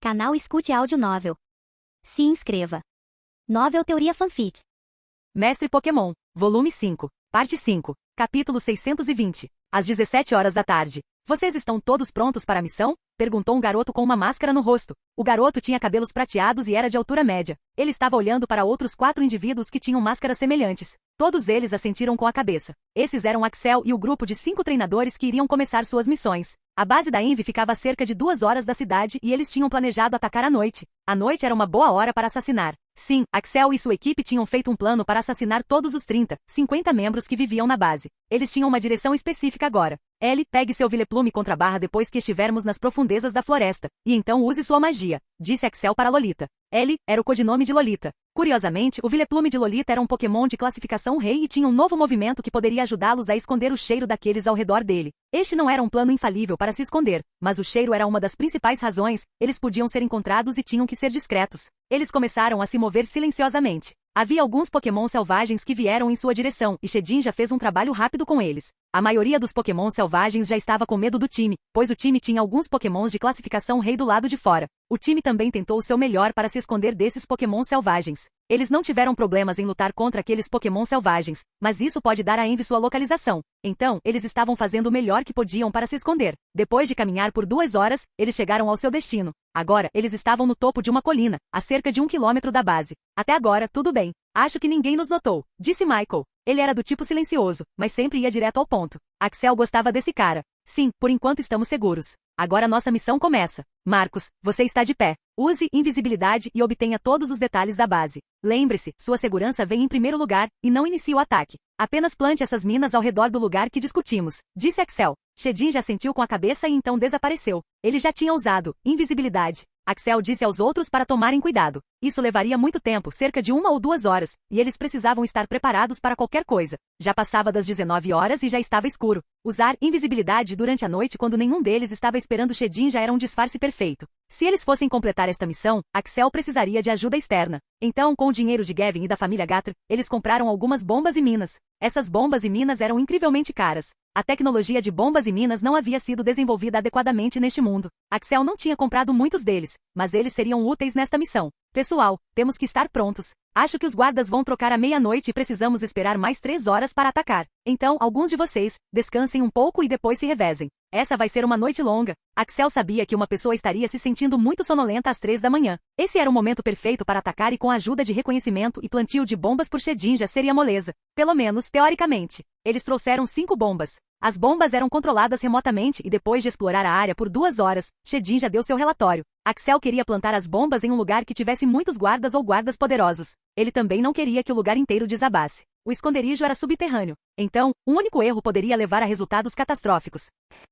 Canal Escute Áudio Novel. Se inscreva. Novel Teoria Fanfic. Mestre Pokémon, Volume 5, Parte 5, Capítulo 620. Às 17 horas da tarde. Vocês estão todos prontos para a missão? Perguntou um garoto com uma máscara no rosto. O garoto tinha cabelos prateados e era de altura média. Ele estava olhando para outros 4 indivíduos que tinham máscaras semelhantes. Todos eles assentiram com a cabeça. Esses eram Axel e o grupo de 5 treinadores que iriam começar suas missões. A base da Envy ficava a cerca de 2 horas da cidade e eles tinham planejado atacar à noite. A noite era uma boa hora para assassinar. Sim, Axel e sua equipe tinham feito um plano para assassinar todos os 50 membros que viviam na base. Eles tinham uma direção específica agora. Ellie, pegue seu Vileplume contra a barra depois que estivermos nas profundezas da floresta, e então use sua magia, disse Axel para Lolita. Ellie era o codinome de Lolita. Curiosamente, o Vileplume de Lolita era um Pokémon de classificação rei e tinha um novo movimento que poderia ajudá-los a esconder o cheiro daqueles ao redor dele. Este não era um plano infalível para se esconder, mas o cheiro era uma das principais razões. Eles podiam ser encontrados e tinham que ser discretos. Eles começaram a se mover silenciosamente. Havia alguns Pokémon selvagens que vieram em sua direção, e Shedinja fez um trabalho rápido com eles. A maioria dos Pokémon selvagens já estava com medo do time, pois o time tinha alguns Pokémons de classificação rei do lado de fora. O time também tentou o seu melhor para se esconder desses Pokémon selvagens. Eles não tiveram problemas em lutar contra aqueles Pokémon selvagens, mas isso pode dar a Envy sua localização. Então, eles estavam fazendo o melhor que podiam para se esconder. Depois de caminhar por 2 horas, eles chegaram ao seu destino. Agora, eles estavam no topo de uma colina, a cerca de 1 quilômetro da base. Até agora, tudo bem. Acho que ninguém nos notou, disse Michael. Ele era do tipo silencioso, mas sempre ia direto ao ponto. Axel gostava desse cara. Sim, por enquanto estamos seguros. Agora nossa missão começa. Marcos, você está de pé. Use invisibilidade e obtenha todos os detalhes da base. Lembre-se, sua segurança vem em primeiro lugar, e não inicie o ataque. Apenas plante essas minas ao redor do lugar que discutimos, disse Axel. Shedinja assentiu com a cabeça e então desapareceu. Ele já tinha usado invisibilidade. Axel disse aos outros para tomarem cuidado. Isso levaria muito tempo, cerca de 1 ou 2 horas, e eles precisavam estar preparados para qualquer coisa. Já passava das 19 horas e já estava escuro. Usar invisibilidade durante a noite quando nenhum deles estava esperando Shedinja era um disfarce perfeito. Se eles fossem completar esta missão, Axel precisaria de ajuda externa. Então, com o dinheiro de Gavin e da família Gator, eles compraram algumas bombas e minas. Essas bombas e minas eram incrivelmente caras. A tecnologia de bombas e minas não havia sido desenvolvida adequadamente neste mundo. Axel não tinha comprado muitos deles, mas eles seriam úteis nesta missão. Pessoal, temos que estar prontos. Acho que os guardas vão trocar à meia-noite e precisamos esperar mais 3 horas para atacar. Então, alguns de vocês, descansem um pouco e depois se revezem. Essa vai ser uma noite longa. Axel sabia que uma pessoa estaria se sentindo muito sonolenta às 3 da manhã. Esse era o momento perfeito para atacar e com a ajuda de reconhecimento e plantio de bombas por Shedinja seria moleza. Pelo menos, teoricamente. Eles trouxeram 5 bombas. As bombas eram controladas remotamente e depois de explorar a área por 2 horas, Shedinja deu seu relatório. Axel queria plantar as bombas em um lugar que tivesse muitos guardas ou guardas poderosos. Ele também não queria que o lugar inteiro desabasse. O esconderijo era subterrâneo. Então, um único erro poderia levar a resultados catastróficos.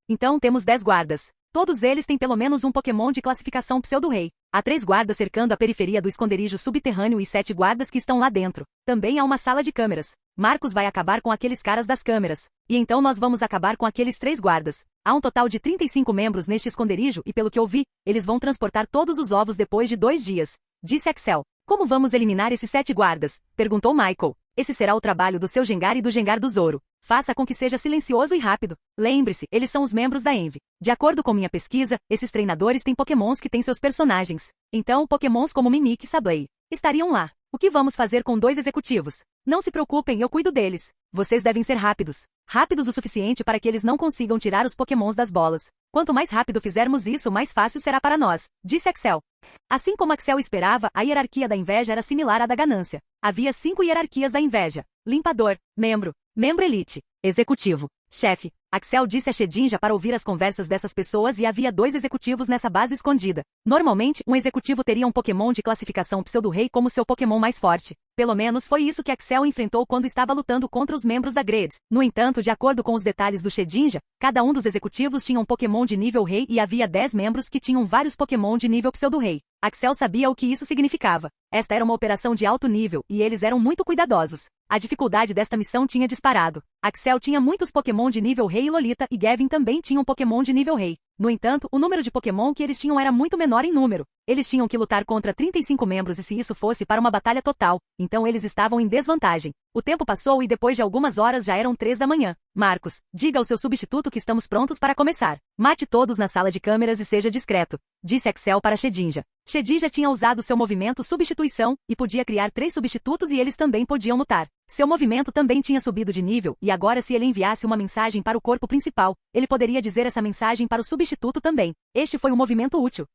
Então temos 10 guardas. Todos eles têm pelo menos um Pokémon de classificação pseudo-rei. Há 3 guardas cercando a periferia do esconderijo subterrâneo e 7 guardas que estão lá dentro. Também há uma sala de câmeras. Marcos vai acabar com aqueles caras das câmeras. E então nós vamos acabar com aqueles 3 guardas. Há um total de 35 membros neste esconderijo e pelo que eu vi, eles vão transportar todos os ovos depois de 2 dias. Disse Axel. Como vamos eliminar esses 7 guardas? Perguntou Michael. Esse será o trabalho do seu Gengar e do Gengar do Zoro. Faça com que seja silencioso e rápido. Lembre-se, eles são os membros da Envy. De acordo com minha pesquisa, esses treinadores têm Pokémons que têm seus personagens. Então, Pokémons como Mimic e Sableye estariam lá. O que vamos fazer com 2 executivos? Não se preocupem, eu cuido deles. Vocês devem ser rápidos. Rápidos o suficiente para que eles não consigam tirar os Pokémons das bolas. Quanto mais rápido fizermos isso, mais fácil será para nós, disse Axel. Assim como Axel esperava, a hierarquia da inveja era similar à da ganância. Havia 5 hierarquias da inveja. Limpador, membro elite, executivo, chefe. Axel disse a Shedinja para ouvir as conversas dessas pessoas e havia 2 executivos nessa base escondida. Normalmente, um executivo teria um Pokémon de classificação pseudo-rei como seu Pokémon mais forte. Pelo menos foi isso que Axel enfrentou quando estava lutando contra os membros da Grades. No entanto, de acordo com os detalhes do Shedinja, cada um dos executivos tinha um Pokémon de nível rei e havia 10 membros que tinham vários Pokémon de nível pseudo-rei. Axel sabia o que isso significava. Esta era uma operação de alto nível e eles eram muito cuidadosos. A dificuldade desta missão tinha disparado. Axel tinha muitos Pokémon de nível rei e Lolita e Gavin também tinha um Pokémon de nível rei. No entanto, o número de Pokémon que eles tinham era muito menor em número. Eles tinham que lutar contra 35 membros e se isso fosse para uma batalha total, então eles estavam em desvantagem. O tempo passou e depois de algumas horas já eram 3 da manhã. Marcos, diga ao seu substituto que estamos prontos para começar. Mate todos na sala de câmeras e seja discreto, disse Axel para Shedinja. Shedinja tinha usado seu movimento substituição e podia criar 3 substitutos e eles também podiam lutar. Seu movimento também tinha subido de nível e agora se ele enviasse uma mensagem para o corpo principal, ele poderia dizer essa mensagem para o substituto também. Este foi um movimento útil.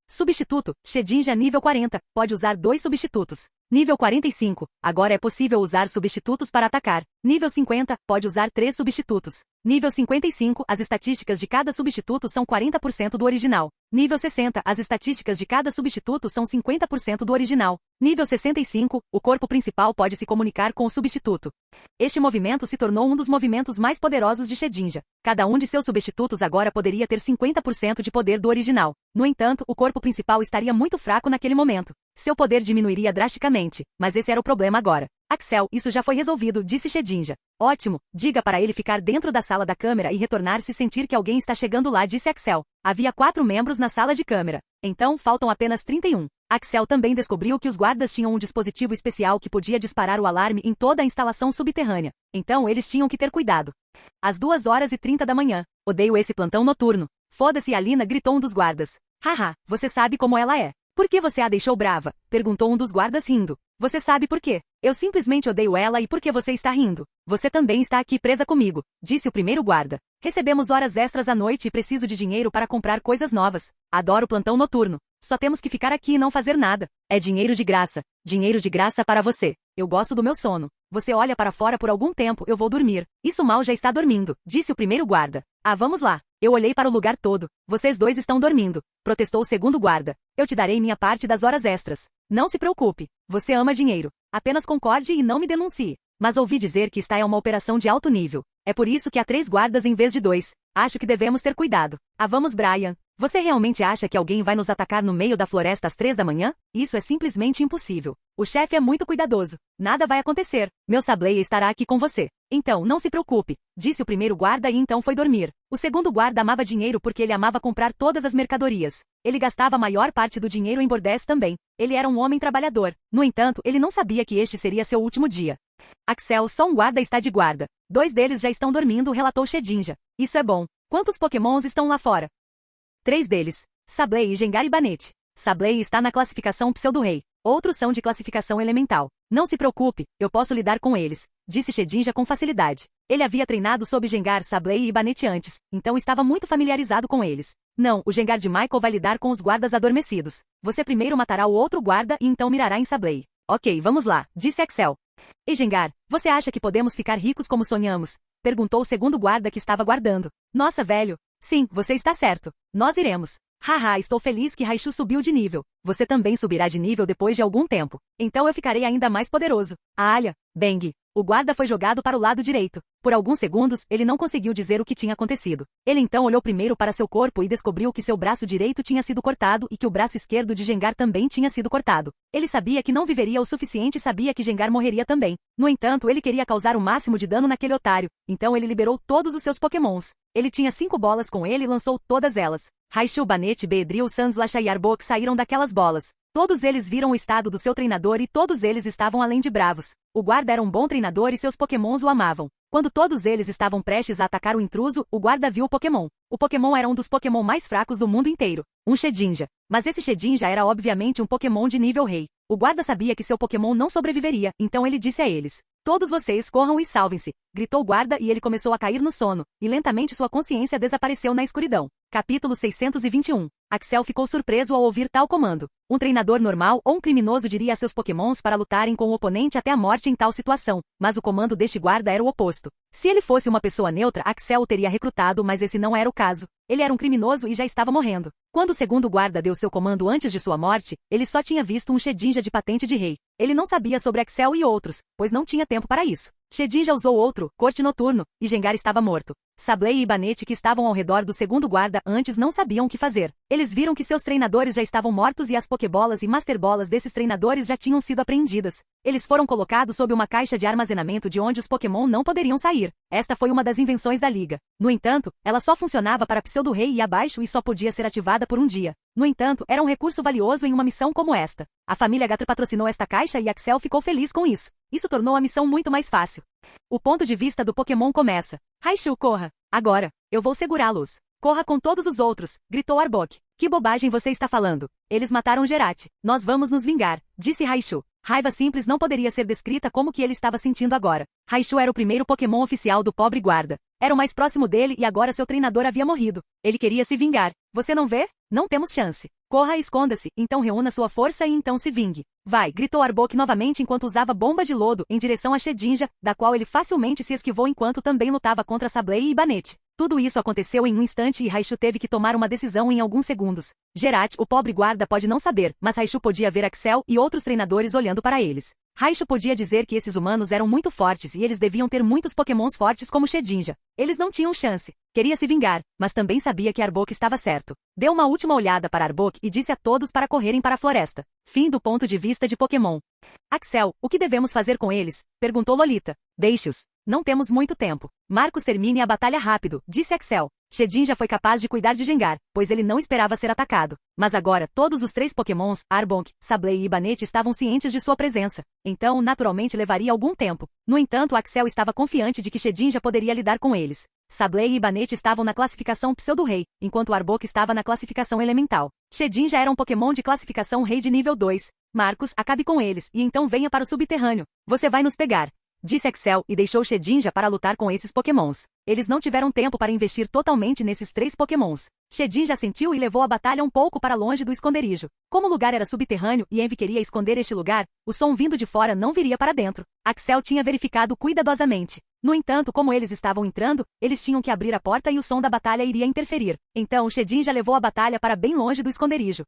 Substituto, Shedinja nível 40, pode usar 2 substitutos. Nível 45, agora é possível usar substitutos para atacar. Nível 50, pode usar 3 substitutos. Nível 55, as estatísticas de cada substituto são 40% do original. Nível 60, as estatísticas de cada substituto são 50% do original. Nível 65, o corpo principal pode se comunicar com o substituto. Este movimento se tornou um dos movimentos mais poderosos de Shedinja. Cada um de seus substitutos agora poderia ter 50% de poder do original. No entanto, o corpo principal estaria muito fraco naquele momento. Seu poder diminuiria drasticamente, mas esse era o problema agora. Axel, isso já foi resolvido, disse Shedinja. Ótimo, diga para ele ficar dentro da sala da câmera e retornar se sentir que alguém está chegando lá, disse Axel. Havia 4 membros na sala de câmera. Então, faltam apenas 31. Axel também descobriu que os guardas tinham um dispositivo especial que podia disparar o alarme em toda a instalação subterrânea. Então, eles tinham que ter cuidado. Às 2h30 da manhã. Odeio esse plantão noturno. Foda-se, Alina, gritou um dos guardas. Haha, você sabe como ela é. Por que você a deixou brava? Perguntou um dos guardas rindo. Você sabe por quê? Eu simplesmente odeio ela e por que você está rindo? Você também está aqui presa comigo, disse o primeiro guarda. Recebemos horas extras à noite e preciso de dinheiro para comprar coisas novas. Adoro plantão noturno. Só temos que ficar aqui e não fazer nada. É dinheiro de graça. Dinheiro de graça para você. Eu gosto do meu sono. Você olha para fora por algum tempo, eu vou dormir. Isso mal já está dormindo, disse o primeiro guarda. Ah, vamos lá. Eu olhei para o lugar todo. Vocês dois estão dormindo, protestou o segundo guarda. Eu te darei minha parte das horas extras. Não se preocupe. Você ama dinheiro. Apenas concorde e não me denuncie. Mas ouvi dizer que esta é uma operação de alto nível. É por isso que há 3 guardas em vez de 2. Acho que devemos ter cuidado. Ah, vamos, Brian. Você realmente acha que alguém vai nos atacar no meio da floresta às 3 da manhã? Isso é simplesmente impossível. O chefe é muito cuidadoso. Nada vai acontecer. Meu Sableia estará aqui com você. Então, não se preocupe, disse o primeiro guarda e então foi dormir. O segundo guarda amava dinheiro porque ele amava comprar todas as mercadorias. Ele gastava a maior parte do dinheiro em bordéis também. Ele era um homem trabalhador. No entanto, ele não sabia que este seria seu último dia. Axel, só um guarda está de guarda. 2 deles já estão dormindo, relatou Shedinja. Isso é bom. Quantos pokémons estão lá fora? 3 deles. Sableye, Gengar e Banette. Sableye está na classificação Pseudo-Rei. Outros são de classificação elemental. Não se preocupe, eu posso lidar com eles, disse Shedinja com facilidade. Ele havia treinado sob Gengar, Sableye e Banette antes, então estava muito familiarizado com eles. Não, o Gengar de Michael vai lidar com os guardas adormecidos. Você primeiro matará o outro guarda e então mirará em Sableye. Ok, vamos lá, disse Axel. Ei, Gengar, você acha que podemos ficar ricos como sonhamos? Perguntou o segundo guarda que estava guardando. Nossa, velho. Sim, você está certo. Nós iremos. Haha, estou feliz que Raichu subiu de nível. Você também subirá de nível depois de algum tempo. Então eu ficarei ainda mais poderoso. Alha, Bang. O guarda foi jogado para o lado direito. Por alguns segundos, ele não conseguiu dizer o que tinha acontecido. Ele então olhou primeiro para seu corpo e descobriu que seu braço direito tinha sido cortado e que o braço esquerdo de Gengar também tinha sido cortado. Ele sabia que não viveria o suficiente e sabia que Gengar morreria também. No entanto, ele queria causar o máximo de dano naquele otário. Então ele liberou todos os seus pokémons. Ele tinha 5 bolas com ele e lançou todas elas. Raichu, Banette, Beedrill, Sandslash e Arbok saíram daquelas bolas. Todos eles viram o estado do seu treinador e todos eles estavam além de bravos. O guarda era um bom treinador e seus pokémons o amavam. Quando todos eles estavam prestes a atacar o intruso, o guarda viu o pokémon. O pokémon era um dos pokémon mais fracos do mundo inteiro. Um Shedinja. Mas esse Shedinja era obviamente um pokémon de nível rei. O guarda sabia que seu pokémon não sobreviveria, então ele disse a eles. Todos vocês corram e salvem-se, gritou o guarda e ele começou a cair no sono, e lentamente sua consciência desapareceu na escuridão. Capítulo 621. Axel ficou surpreso ao ouvir tal comando. Um treinador normal ou um criminoso diria a seus pokémons para lutarem com o oponente até a morte em tal situação, mas o comando deste guarda era o oposto. Se ele fosse uma pessoa neutra, Axel o teria recrutado, mas esse não era o caso. Ele era um criminoso e já estava morrendo. Quando o segundo guarda deu seu comando antes de sua morte, ele só tinha visto um Shedinja de patente de rei. Ele não sabia sobre Axel e outros, pois não tinha tempo para isso. Shedinja usou outro, corte noturno, e Gengar estava morto. Sableye e Banette que estavam ao redor do segundo guarda antes não sabiam o que fazer. Eles Eles viram que seus treinadores já estavam mortos e as Pokébolas e Master Bolas desses treinadores já tinham sido apreendidas. Eles foram colocados sob uma caixa de armazenamento de onde os Pokémon não poderiam sair. Esta foi uma das invenções da Liga. No entanto, ela só funcionava para Pseudo-Rei e abaixo e só podia ser ativada por um dia. No entanto, era um recurso valioso em uma missão como esta. A família Gator patrocinou esta caixa e Axel ficou feliz com isso. Isso tornou a missão muito mais fácil. O ponto de vista do Pokémon começa. Raichu, corra! Agora, eu vou segurá-los. Corra com todos os outros, gritou Arbok. Que bobagem você está falando? Eles mataram Gerati. Nós vamos nos vingar, disse Raichu. Raiva simples não poderia ser descrita como que ele estava sentindo agora. Raichu era o primeiro Pokémon oficial do pobre guarda. Era o mais próximo dele e agora seu treinador havia morrido. Ele queria se vingar. Você não vê? Não temos chance. Corra e esconda-se, então reúna sua força e então se vingue. Vai, gritou Arbok novamente enquanto usava bomba de lodo em direção a Shedinja, da qual ele facilmente se esquivou enquanto também lutava contra Sableye e Banette. Tudo isso aconteceu em um instante e Raichu teve que tomar uma decisão em alguns segundos. Gerati, o pobre guarda, pode não saber, mas Raichu podia ver Axel e outros treinadores olhando para eles. Raichu podia dizer que esses humanos eram muito fortes e eles deviam ter muitos pokémons fortes como Shedinja. Eles não tinham chance. Queria se vingar, mas também sabia que Arbok estava certo. Deu uma última olhada para Arbok e disse a todos para correrem para a floresta. Fim do ponto de vista de Pokémon. Axel, o que devemos fazer com eles? Perguntou Lolita. Deixe-os. Não temos muito tempo. Marcos, termine a batalha rápido, disse Axel. Shedinja foi capaz de cuidar de Gengar, pois ele não esperava ser atacado. Mas agora, todos os três Pokémons, Arbok, Sableye e Banette estavam cientes de sua presença. Então, naturalmente levaria algum tempo. No entanto, Axel estava confiante de que Shedinja poderia lidar com eles. Sableye e Banette estavam na classificação Pseudo-Rei, enquanto Arbok estava na classificação Elemental. Shedinja era um Pokémon de classificação Rei de nível 2. Marcos, acabe com eles, e então venha para o subterrâneo. Você vai nos pegar, disse Axel e deixou Shedinja para lutar com esses Pokémons. Eles não tiveram tempo para investir totalmente nesses três Pokémons. Shedinja sentiu e levou a batalha um pouco para longe do esconderijo. Como o lugar era subterrâneo e Envy queria esconder este lugar, o som vindo de fora não viria para dentro. Axel tinha verificado cuidadosamente. No entanto, como eles estavam entrando, eles tinham que abrir a porta e o som da batalha iria interferir. Então, Shedinja levou a batalha para bem longe do esconderijo.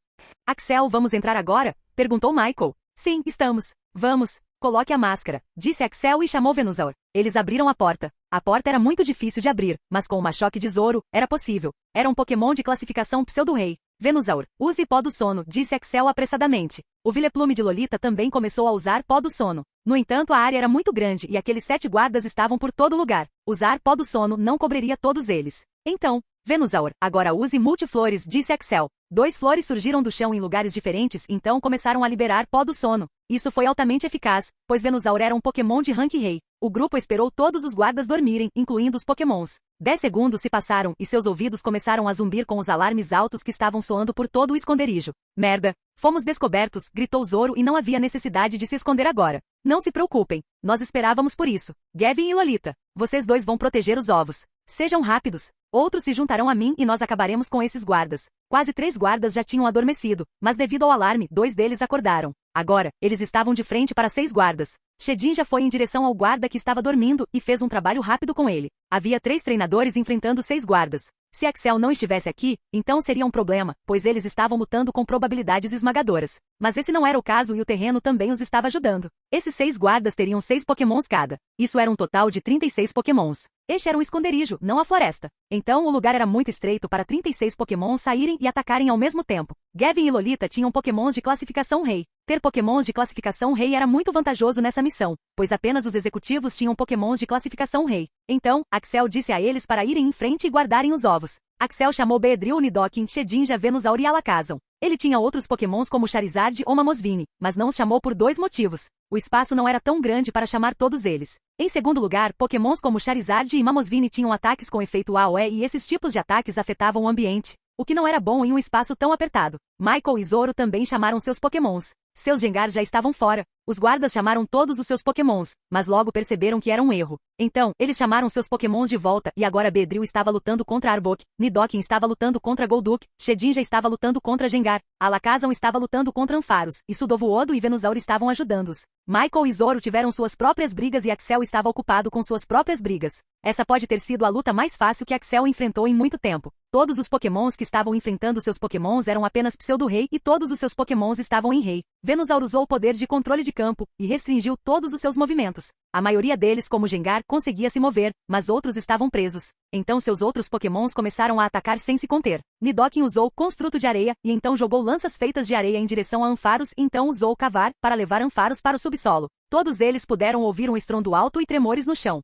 Axel, vamos entrar agora? Perguntou Michael. Sim, estamos. Vamos. Coloque a máscara, disse Axel e chamou Venusaur. Eles abriram a porta. A porta era muito difícil de abrir, mas com uma choque de Zoro, era possível. Era um Pokémon de classificação Pseudo-Rei. Venusaur, use pó do sono, disse Axel apressadamente. O Vileplume de Lolita também começou a usar pó do sono. No entanto, a área era muito grande e aqueles 7 guardas estavam por todo lugar. Usar pó do sono não cobriria todos eles. Então, Venusaur, agora use multiflores, disse Axel. 2 flores surgiram do chão em lugares diferentes, então começaram a liberar pó do sono. Isso foi altamente eficaz, pois Venusaur era um Pokémon de rank Rei. O grupo esperou todos os guardas dormirem, incluindo os Pokémons. 10 segundos se passaram e seus ouvidos começaram a zumbir com os alarmes altos que estavam soando por todo o esconderijo. Merda! Fomos descobertos, gritou Zoro e não havia necessidade de se esconder agora. Não se preocupem, nós esperávamos por isso. Gavin e Lolita, vocês dois vão proteger os ovos. Sejam rápidos. Outros se juntarão a mim e nós acabaremos com esses guardas. Quase 3 guardas já tinham adormecido, mas devido ao alarme, 2 deles acordaram. Agora, eles estavam de frente para 6 guardas. Shedinja foi em direção ao guarda que estava dormindo e fez um trabalho rápido com ele. Havia 3 treinadores enfrentando 6 guardas. Se Axel não estivesse aqui, então seria um problema, pois eles estavam lutando com probabilidades esmagadoras. Mas esse não era o caso e o terreno também os estava ajudando. Esses 6 guardas teriam 6 Pokémons cada. Isso era um total de 36 Pokémons. Este era um esconderijo, não a floresta. Então o lugar era muito estreito para 36 Pokémons saírem e atacarem ao mesmo tempo. Gavin e Lolita tinham Pokémons de classificação Rei. Ter Pokémons de classificação Rei era muito vantajoso nessa missão, pois apenas os executivos tinham Pokémons de classificação Rei. Então, Axel disse a eles para irem em frente e guardarem os ovos. Axel chamou Beedrill, Nidoking, Shedinja, Venusaur e Alakazam. Ele tinha outros Pokémons como Charizard ou Mamoswine, mas não os chamou por 2 motivos. O espaço não era tão grande para chamar todos eles. Em segundo lugar, Pokémons como Charizard e Mamoswine tinham ataques com efeito AOE e esses tipos de ataques afetavam o ambiente, o que não era bom em um espaço tão apertado. Michael e Zoro também chamaram seus Pokémons. Seus Gengar já estavam fora. Os guardas chamaram todos os seus Pokémons, mas logo perceberam que era um erro. Então, eles chamaram seus Pokémons de volta e agora Beedrill estava lutando contra Arbok, Nidoking estava lutando contra Golduck, Shedinja estava lutando contra Gengar, Alakazam estava lutando contra Ampharos, e Sudowoodo e Venusaur estavam ajudando-os. Michael e Zoro tiveram suas próprias brigas e Axel estava ocupado com suas próprias brigas. Essa pode ter sido a luta mais fácil que Axel enfrentou em muito tempo. Todos os Pokémons que estavam enfrentando seus Pokémons eram apenas Pseudo-Rei e todos os seus Pokémons estavam em Rei. Venusaur usou o poder de controle de campo e restringiu todos os seus movimentos. A maioria deles, como Gengar, conseguia se mover, mas outros estavam presos. Então seus outros pokémons começaram a atacar sem se conter. Nidoking usou Construto de Areia e então jogou lanças feitas de areia em direção a Ampharos e então usou Cavar para levar Ampharos para o subsolo. Todos eles puderam ouvir um estrondo alto e tremores no chão.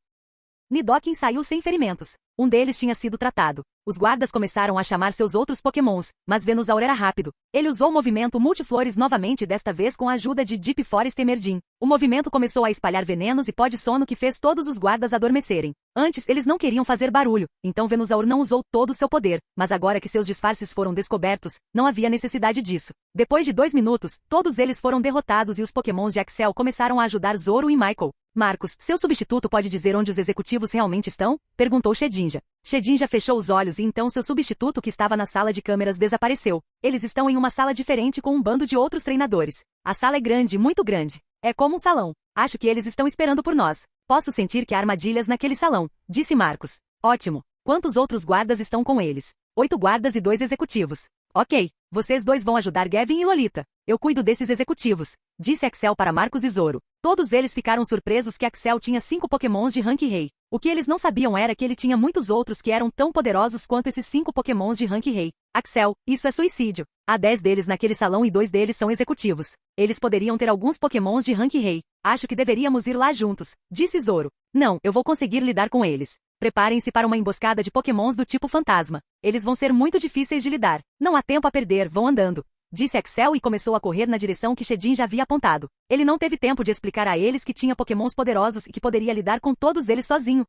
Nidoking saiu sem ferimentos. Um deles tinha sido tratado. Os guardas começaram a chamar seus outros pokémons, mas Venusaur era rápido. Ele usou o movimento Multiflores novamente, desta vez com a ajuda de Deep Forest Emerging. O movimento começou a espalhar venenos e pó de sono que fez todos os guardas adormecerem. Antes, eles não queriam fazer barulho, então Venusaur não usou todo o seu poder, mas agora que seus disfarces foram descobertos, não havia necessidade disso. Depois de 2 minutos, todos eles foram derrotados e os pokémons de Axel começaram a ajudar Zoro e Michael. Marcos, seu substituto pode dizer onde os executivos realmente estão? Perguntou Shedinja. Shedinja fechou os olhos e então seu substituto que estava na sala de câmeras desapareceu. Eles estão em uma sala diferente com um bando de outros treinadores. A sala é grande, muito grande. É como um salão. Acho que eles estão esperando por nós. Posso sentir que há armadilhas naquele salão, disse Marcos. Ótimo. Quantos outros guardas estão com eles? 8 guardas e 2 executivos. Ok. Vocês 2 vão ajudar Gavin e Lolita. Eu cuido desses executivos, disse Axel para Marcos e Zoro. Todos eles ficaram surpresos que Axel tinha 5 pokémons de rank rei. O que eles não sabiam era que ele tinha muitos outros que eram tão poderosos quanto esses 5 pokémons de rank rei. Axel, isso é suicídio. Há 10 deles naquele salão e 2 deles são executivos. Eles poderiam ter alguns pokémons de rank rei. Acho que deveríamos ir lá juntos, disse Zoro. Não, eu vou conseguir lidar com eles. Preparem-se para uma emboscada de pokémons do tipo fantasma. Eles vão ser muito difíceis de lidar. Não há tempo a perder, vão andando, disse Axel e começou a correr na direção que Shedin já havia apontado. Ele não teve tempo de explicar a eles que tinha pokémons poderosos e que poderia lidar com todos eles sozinho.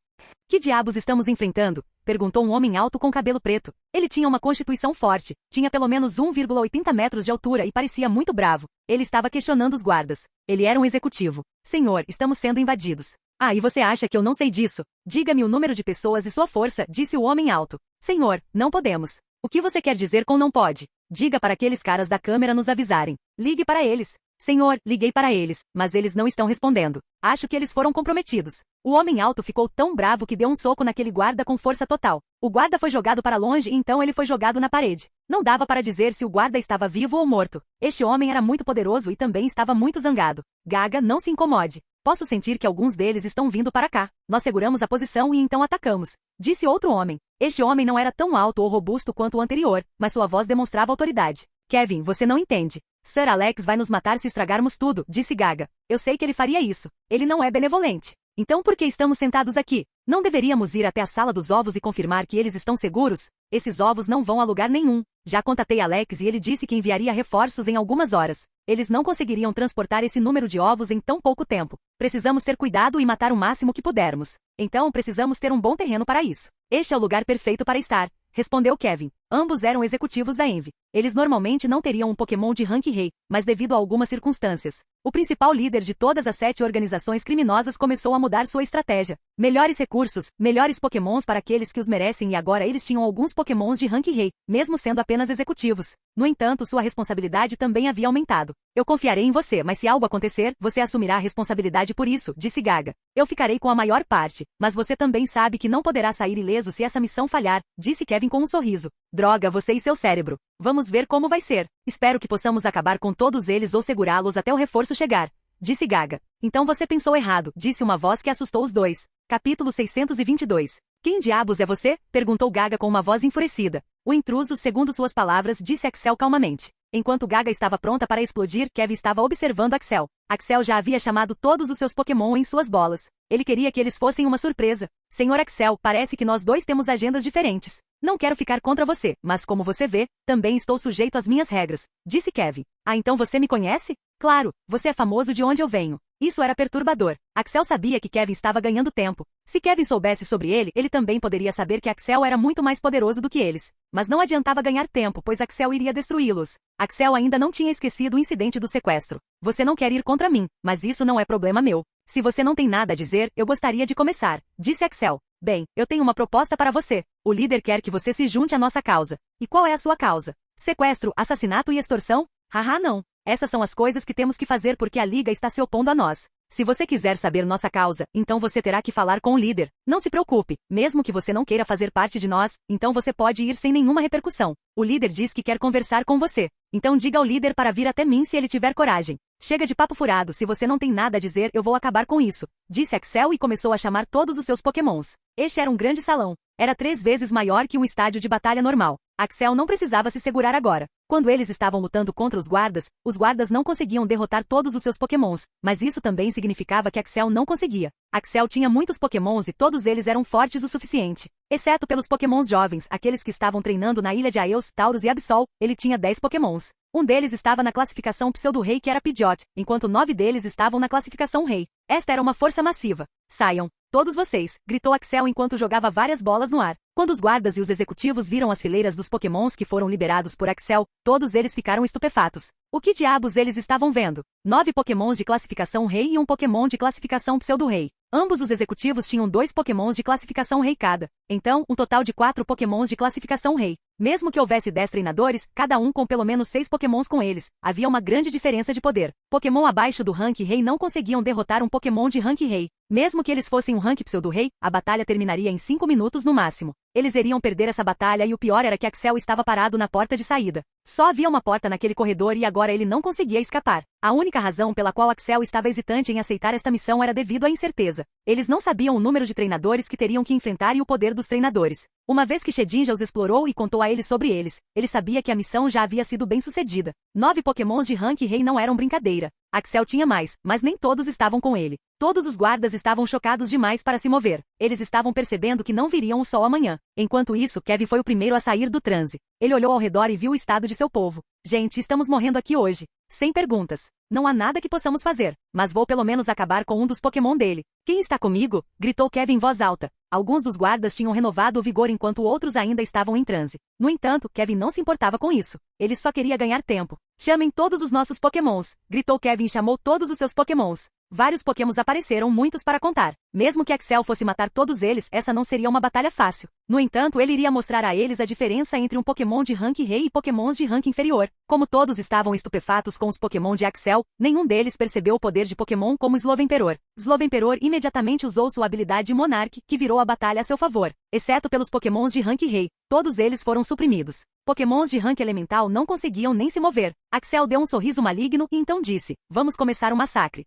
Que diabos estamos enfrentando? Perguntou um homem alto com cabelo preto. Ele tinha uma constituição forte, tinha pelo menos 1,80 metros de altura e parecia muito bravo. Ele estava questionando os guardas. Ele era um executivo. Senhor, estamos sendo invadidos. Ah, e você acha que eu não sei disso? Diga-me o número de pessoas e sua força, disse o homem alto. Senhor, não podemos. O que você quer dizer com não pode? Diga para aqueles caras da câmera nos avisarem. Ligue para eles. Senhor, liguei para eles, mas eles não estão respondendo. Acho que eles foram comprometidos. O homem alto ficou tão bravo que deu um soco naquele guarda com força total. O guarda foi jogado para longe e então ele foi jogado na parede. Não dava para dizer se o guarda estava vivo ou morto. Este homem era muito poderoso e também estava muito zangado. Gaga, não se incomode. Posso sentir que alguns deles estão vindo para cá. Nós seguramos a posição e então atacamos, disse outro homem. Este homem não era tão alto ou robusto quanto o anterior, mas sua voz demonstrava autoridade. Kevin, você não entende. Sir Alex vai nos matar se estragarmos tudo, disse Gaga. Eu sei que ele faria isso. Ele não é benevolente. Então por que estamos sentados aqui? Não deveríamos ir até a sala dos ovos e confirmar que eles estão seguros? Esses ovos não vão a lugar nenhum. Já contatei Alex e ele disse que enviaria reforços em algumas horas. Eles não conseguiriam transportar esse número de ovos em tão pouco tempo. Precisamos ter cuidado e matar o máximo que pudermos. Então precisamos ter um bom terreno para isso. Este é o lugar perfeito para estar, respondeu Kevin. Ambos eram executivos da Envy. Eles normalmente não teriam um Pokémon de rank rei, mas devido a algumas circunstâncias, o principal líder de todas as 7 organizações criminosas começou a mudar sua estratégia. Melhores recursos, melhores Pokémons para aqueles que os merecem e agora eles tinham alguns Pokémons de rank rei, mesmo sendo apenas executivos. No entanto, sua responsabilidade também havia aumentado. Eu confiarei em você, mas se algo acontecer, você assumirá a responsabilidade por isso, disse Gaga. Eu ficarei com a maior parte, mas você também sabe que não poderá sair ileso se essa missão falhar, disse Kevin com um sorriso. Droga, você e seu cérebro. Vamos ver como vai ser. Espero que possamos acabar com todos eles ou segurá-los até o reforço chegar, disse Gaga. Então você pensou errado, disse uma voz que assustou os dois. Capítulo 622. Quem diabos é você? Perguntou Gaga com uma voz enfurecida. O intruso, segundo suas palavras, disse Axel calmamente. Enquanto Gaga estava pronta para explodir, Kevin estava observando Axel. Axel já havia chamado todos os seus Pokémon em suas bolas. Ele queria que eles fossem uma surpresa. Senhor Axel, parece que nós dois temos agendas diferentes. Não quero ficar contra você, mas como você vê, também estou sujeito às minhas regras, disse Kevin. Ah, então você me conhece? Claro, você é famoso de onde eu venho. Isso era perturbador. Axel sabia que Kevin estava ganhando tempo. Se Kevin soubesse sobre ele, ele também poderia saber que Axel era muito mais poderoso do que eles. Mas não adiantava ganhar tempo, pois Axel iria destruí-los. Axel ainda não tinha esquecido o incidente do sequestro. Você não quer ir contra mim, mas isso não é problema meu. Se você não tem nada a dizer, eu gostaria de começar, disse Axel. Bem, eu tenho uma proposta para você. O líder quer que você se junte à nossa causa. E qual é a sua causa? Sequestro, assassinato e extorsão? Haha, não. Essas são as coisas que temos que fazer porque a Liga está se opondo a nós. Se você quiser saber nossa causa, então você terá que falar com o líder. Não se preocupe, mesmo que você não queira fazer parte de nós, então você pode ir sem nenhuma repercussão. O líder diz que quer conversar com você. Então diga ao líder para vir até mim se ele tiver coragem. Chega de papo furado, se você não tem nada a dizer, eu vou acabar com isso, disse Axel e começou a chamar todos os seus pokémons. Este era um grande salão. Era 3 vezes maior que um estádio de batalha normal. Axel não precisava se segurar agora. Quando eles estavam lutando contra os guardas não conseguiam derrotar todos os seus pokémons, mas isso também significava que Axel não conseguia. Axel tinha muitos pokémons e todos eles eram fortes o suficiente. Exceto pelos pokémons jovens, aqueles que estavam treinando na ilha de Aeos, Taurus e Absol, ele tinha 10 pokémons. Um deles estava na classificação Pseudo-Rei que era Pidgeot, enquanto 9 deles estavam na classificação Rei. Esta era uma força massiva. Saiam, todos vocês, gritou Axel enquanto jogava várias bolas no ar. Quando os guardas e os executivos viram as fileiras dos pokémons que foram liberados por Axel, todos eles ficaram estupefatos. O que diabos eles estavam vendo? 9 pokémons de classificação Rei e um pokémon de classificação Pseudo-Rei. Ambos os executivos tinham 2 pokémons de classificação Rei cada. Então, um total de 4 pokémons de classificação Rei. Mesmo que houvesse 10 treinadores, cada um com pelo menos 6 pokémons com eles, havia uma grande diferença de poder. Pokémon abaixo do rank Rei não conseguiam derrotar um pokémon de rank Rei. Mesmo que eles fossem um rank Pseudo-Rei, a batalha terminaria em 5 minutos no máximo. Eles iriam perder essa batalha e o pior era que Axel estava parado na porta de saída. Só havia uma porta naquele corredor e agora ele não conseguia escapar. A única razão pela qual Axel estava hesitante em aceitar esta missão era devido à incerteza. Eles não sabiam o número de treinadores que teriam que enfrentar e o poder dos treinadores. Uma vez que Shedinja os explorou e contou a eles sobre eles, ele sabia que a missão já havia sido bem sucedida. 9 pokémons de rank Rei não eram brincadeira. Axel tinha mais, mas nem todos estavam com ele. Todos os guardas estavam chocados demais para se mover. Eles estavam percebendo que não viriam o sol amanhã. Enquanto isso, Kevin foi o primeiro a sair do transe. Ele olhou ao redor e viu o estado de seu povo. Gente, estamos morrendo aqui hoje. Sem perguntas. Não há nada que possamos fazer, mas vou pelo menos acabar com um dos Pokémon dele. Quem está comigo? Gritou Kevin em voz alta. Alguns dos guardas tinham renovado o vigor enquanto outros ainda estavam em transe. No entanto, Kevin não se importava com isso. Ele só queria ganhar tempo. Chamem todos os nossos Pokémons, gritou Kevin e chamou todos os seus Pokémons. Vários Pokémons apareceram, muitos para contar. Mesmo que Axel fosse matar todos eles, essa não seria uma batalha fácil. No entanto, ele iria mostrar a eles a diferença entre um Pokémon de rank Rei e Pokémons de rank inferior. Como todos estavam estupefatos com os Pokémon de Axel, nenhum deles percebeu o poder de Pokémon como Slowemperor. Slowemperor imediatamente usou sua habilidade Monarch, que virou a batalha a seu favor. Exceto pelos Pokémons de rank Rei, todos eles foram suprimidos. Pokémons de rank Elemental não conseguiam nem se mover. Axel deu um sorriso maligno e então disse: vamos começar o massacre.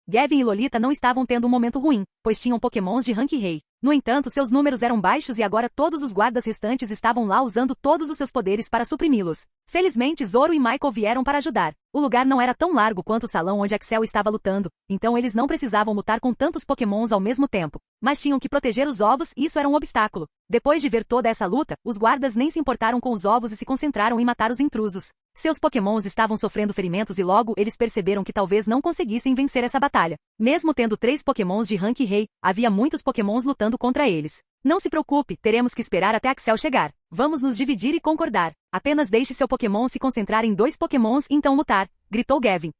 Gavin e Lolita não estavam tendo um momento ruim, pois tinham pokémons de rank Rei. No entanto, seus números eram baixos e agora todos os guardas restantes estavam lá usando todos os seus poderes para suprimi-los. Felizmente, Zoro e Michael vieram para ajudar. O lugar não era tão largo quanto o salão onde Axel estava lutando, então eles não precisavam lutar com tantos pokémons ao mesmo tempo. Mas tinham que proteger os ovos e isso era um obstáculo. Depois de ver toda essa luta, os guardas nem se importaram com os ovos e se concentraram em matar os intrusos. Seus pokémons estavam sofrendo ferimentos e logo eles perceberam que talvez não conseguissem vencer essa batalha. Mesmo tendo 3 pokémons de rank Rei, havia muitos pokémons lutando contra eles. Não se preocupe, teremos que esperar até Axel chegar. Vamos nos dividir e concordar. Apenas deixe seu pokémon se concentrar em 2 pokémons e então lutar, gritou Gavin.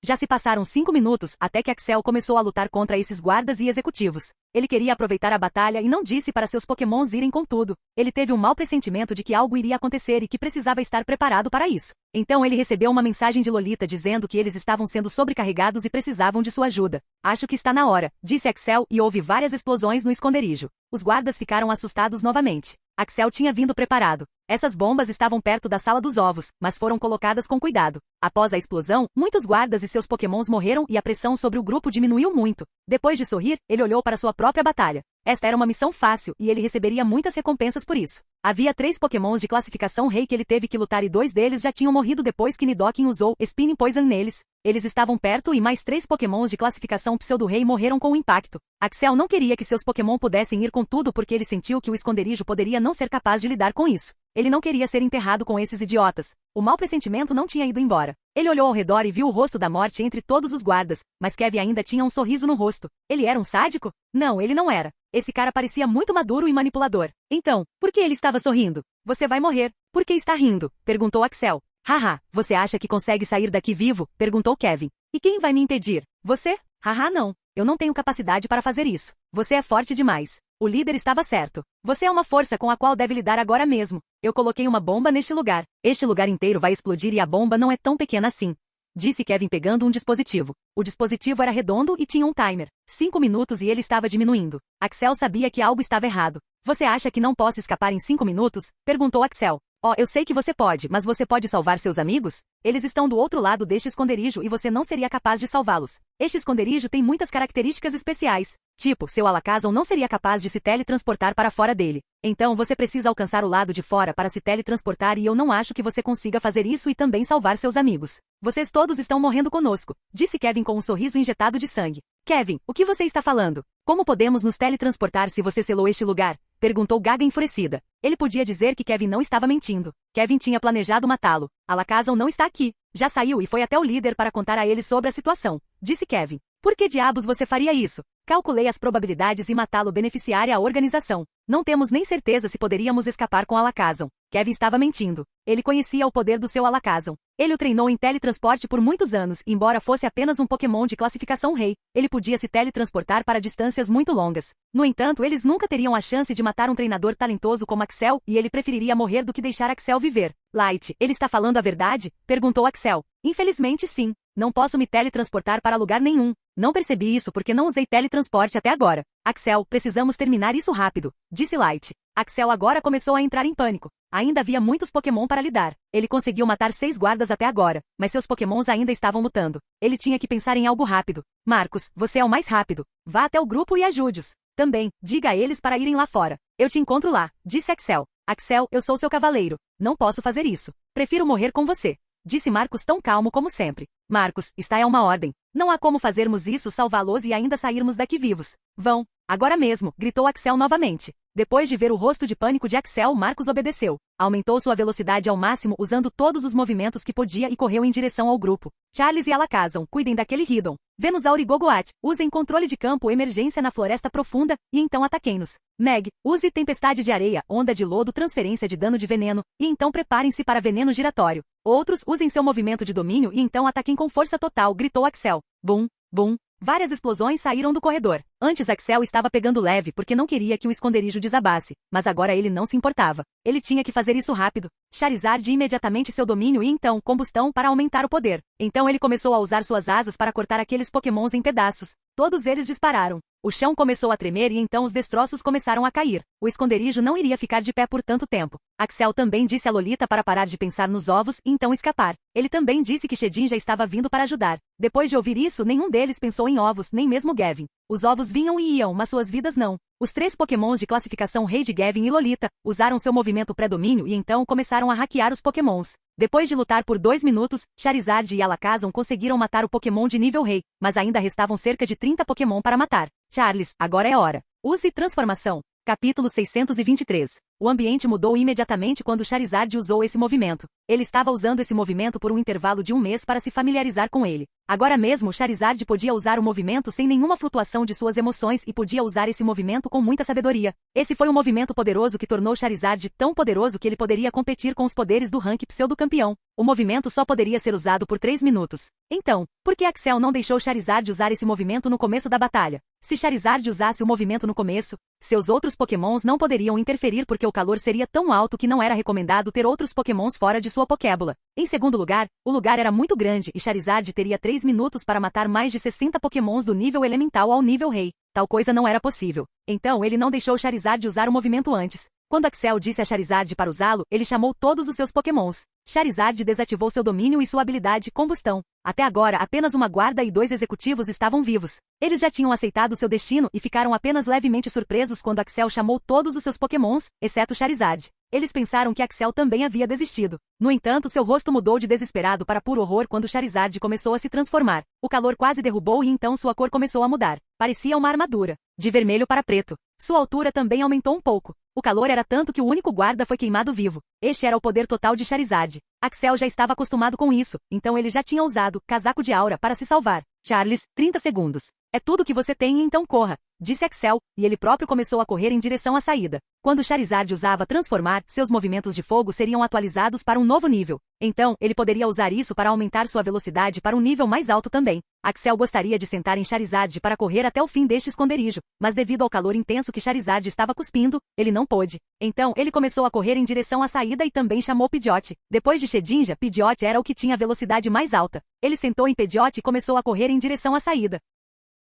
Já se passaram 5 minutos até que Axel começou a lutar contra esses guardas e executivos. Ele queria aproveitar a batalha e não disse para seus pokémons irem com tudo. Ele teve um mau pressentimento de que algo iria acontecer e que precisava estar preparado para isso. Então ele recebeu uma mensagem de Lolita dizendo que eles estavam sendo sobrecarregados e precisavam de sua ajuda. Acho que está na hora, disse Axel e houve várias explosões no esconderijo. Os guardas ficaram assustados novamente. Axel tinha vindo preparado. Essas bombas estavam perto da sala dos ovos, mas foram colocadas com cuidado. Após a explosão, muitos guardas e seus pokémons morreram e a pressão sobre o grupo diminuiu muito. Depois de sorrir, ele olhou para sua própria batalha. Esta era uma missão fácil e ele receberia muitas recompensas por isso. Havia 3 pokémons de classificação Rei que ele teve que lutar e 2 deles já tinham morrido depois que Nidoking usou Spinning Poison neles. Eles estavam perto e mais 3 pokémons de classificação Pseudo-Rei morreram com o impacto. Axel não queria que seus pokémon pudessem ir com tudo porque ele sentiu que o esconderijo poderia não ser capaz de lidar com isso. Ele não queria ser enterrado com esses idiotas. O mau pressentimento não tinha ido embora. Ele olhou ao redor e viu o rosto da morte entre todos os guardas, mas Kevin ainda tinha um sorriso no rosto. Ele era um sádico? Não, ele não era. Esse cara parecia muito maduro e manipulador. Então, por que ele estava sorrindo? Você vai morrer. Por que está rindo? Perguntou Axel. Haha, você acha que consegue sair daqui vivo? Perguntou Kevin. E quem vai me impedir? Você? Haha, não. Eu não tenho capacidade para fazer isso. Você é forte demais. O líder estava certo. Você é uma força com a qual deve lidar agora mesmo. Eu coloquei uma bomba neste lugar. Este lugar inteiro vai explodir e a bomba não é tão pequena assim. disse Kevin pegando um dispositivo. O dispositivo era redondo e tinha um timer. 5 minutos e ele estava diminuindo. Axel sabia que algo estava errado. Você acha que não posso escapar em 5 minutos? Perguntou Axel. Oh, eu sei que você pode, mas você pode salvar seus amigos? Eles estão do outro lado deste esconderijo e você não seria capaz de salvá-los. Este esconderijo tem muitas características especiais. Tipo, seu Alakazam não seria capaz de se teletransportar para fora dele. Então você precisa alcançar o lado de fora para se teletransportar e eu não acho que você consiga fazer isso e também salvar seus amigos. Vocês todos estão morrendo conosco, disse Kevin com um sorriso injetado de sangue. Kevin, o que você está falando? Como podemos nos teletransportar se você selou este lugar? Perguntou Gaga enfurecida. Ele podia dizer que Kevin não estava mentindo. Kevin tinha planejado matá-lo. Alakazam não está aqui. Já saiu e foi até o líder para contar a ele sobre a situação, disse Kevin. Por que diabos você faria isso? Calculei as probabilidades e matá-lo beneficiaria a organização. Não temos nem certeza se poderíamos escapar com Alakazam. Kevin estava mentindo. Ele conhecia o poder do seu Alakazam. Ele o treinou em teletransporte por muitos anos, e embora fosse apenas um Pokémon de classificação rei, ele podia se teletransportar para distâncias muito longas. No entanto, eles nunca teriam a chance de matar um treinador talentoso como Axel, e ele preferiria morrer do que deixar Axel viver. Light, ele está falando a verdade? Perguntou Axel. Infelizmente sim. Não posso me teletransportar para lugar nenhum. Não percebi isso porque não usei teletransporte até agora. Axel, precisamos terminar isso rápido, disse Light. Axel agora começou a entrar em pânico. Ainda havia muitos Pokémon para lidar. Ele conseguiu matar 6 guardas até agora, mas seus Pokémons ainda estavam lutando. Ele tinha que pensar em algo rápido. Marcos, você é o mais rápido. Vá até o grupo e ajude-os. Também, diga a eles para irem lá fora. Eu te encontro lá, disse Axel. Axel, eu sou seu cavaleiro. Não posso fazer isso. Prefiro morrer com você, disse Marcos tão calmo como sempre. Marcos, está é uma ordem. Não há como fazermos isso, salvá-los e ainda sairmos daqui vivos. Vão. Agora mesmo, gritou Axel novamente. Depois de ver o rosto de pânico de Axel, Marcos obedeceu. Aumentou sua velocidade ao máximo usando todos os movimentos que podia e correu em direção ao grupo. Charles e Alakazam, cuidem daquele Hiddon. Venusaur e Gogoat, usem controle de campo emergência na floresta profunda, e então ataquem-nos. Meg, use tempestade de areia, onda de lodo, transferência de dano de veneno, e então preparem-se para veneno giratório. Outros usem seu movimento de domínio e então ataquem com força total, gritou Axel. Bum, bum. Várias explosões saíram do corredor. Antes Axel estava pegando leve porque não queria que o esconderijo desabasse, mas agora ele não se importava. Ele tinha que fazer isso rápido. Charizard imediatamente seu domínio e então combustão para aumentar o poder. Então ele começou a usar suas asas para cortar aqueles Pokémons em pedaços. Todos eles dispararam. O chão começou a tremer e então os destroços começaram a cair. O esconderijo não iria ficar de pé por tanto tempo. Axel também disse a Lolita para parar de pensar nos ovos e então escapar. Ele também disse que Shedin já estava vindo para ajudar. Depois de ouvir isso, nenhum deles pensou em ovos, nem mesmo Gavin. Os ovos vinham e iam, mas suas vidas não. Os 3 Pokémons de classificação rei de Gavin e Lolita usaram seu movimento pré-domínio e então começaram a hackear os Pokémons. Depois de lutar por 2 minutos, Charizard e Alakazam conseguiram matar o Pokémon de nível rei, mas ainda restavam cerca de 30 Pokémon para matar. Charles, agora é hora. Use transformação. Capítulo 623. O ambiente mudou imediatamente quando Charizard usou esse movimento. Ele estava usando esse movimento por um intervalo de 1 mês para se familiarizar com ele. Agora mesmo, Charizard podia usar o movimento sem nenhuma flutuação de suas emoções e podia usar esse movimento com muita sabedoria. Esse foi um movimento poderoso que tornou Charizard tão poderoso que ele poderia competir com os poderes do rank pseudo-campeão. O movimento só poderia ser usado por 3 minutos. Então, por que Axel não deixou Charizard usar esse movimento no começo da batalha? Se Charizard usasse o movimento no começo, seus outros Pokémons não poderiam interferir porque o calor seria tão alto que não era recomendado ter outros Pokémons fora de sua Pokébula. Em segundo lugar, o lugar era muito grande e Charizard teria 3 minutos para matar mais de 60 Pokémons do nível elemental ao nível rei. Tal coisa não era possível. Então ele não deixou Charizard usar o movimento antes. Quando Axel disse a Charizard para usá-lo, ele chamou todos os seus Pokémons. Charizard desativou seu domínio e sua habilidade Combustão. Até agora, apenas uma guarda e 2 executivos estavam vivos. Eles já tinham aceitado seu destino e ficaram apenas levemente surpresos quando Axel chamou todos os seus Pokémons, exceto Charizard. Eles pensaram que Axel também havia desistido. No entanto, seu rosto mudou de desesperado para puro horror quando Charizard começou a se transformar. O calor quase derrubou e então sua cor começou a mudar. Parecia uma armadura. De vermelho para preto. Sua altura também aumentou um pouco. O calor era tanto que o único guarda foi queimado vivo. Este era o poder total de Charizard. Axel já estava acostumado com isso, então ele já tinha usado casaco de aura para se salvar. Charles, 30 segundos. É tudo que você tem, então corra, disse Axel, e ele próprio começou a correr em direção à saída. Quando Charizard usava transformar, seus movimentos de fogo seriam atualizados para um novo nível. Então, ele poderia usar isso para aumentar sua velocidade para um nível mais alto também. Axel gostaria de sentar em Charizard para correr até o fim deste esconderijo, mas devido ao calor intenso que Charizard estava cuspindo, ele não pôde. Então, ele começou a correr em direção à saída e também chamou Pidgeot. Depois de Shedinja, Pidgeot era o que tinha a velocidade mais alta. Ele sentou em Pidgeot e começou a correr em direção à saída.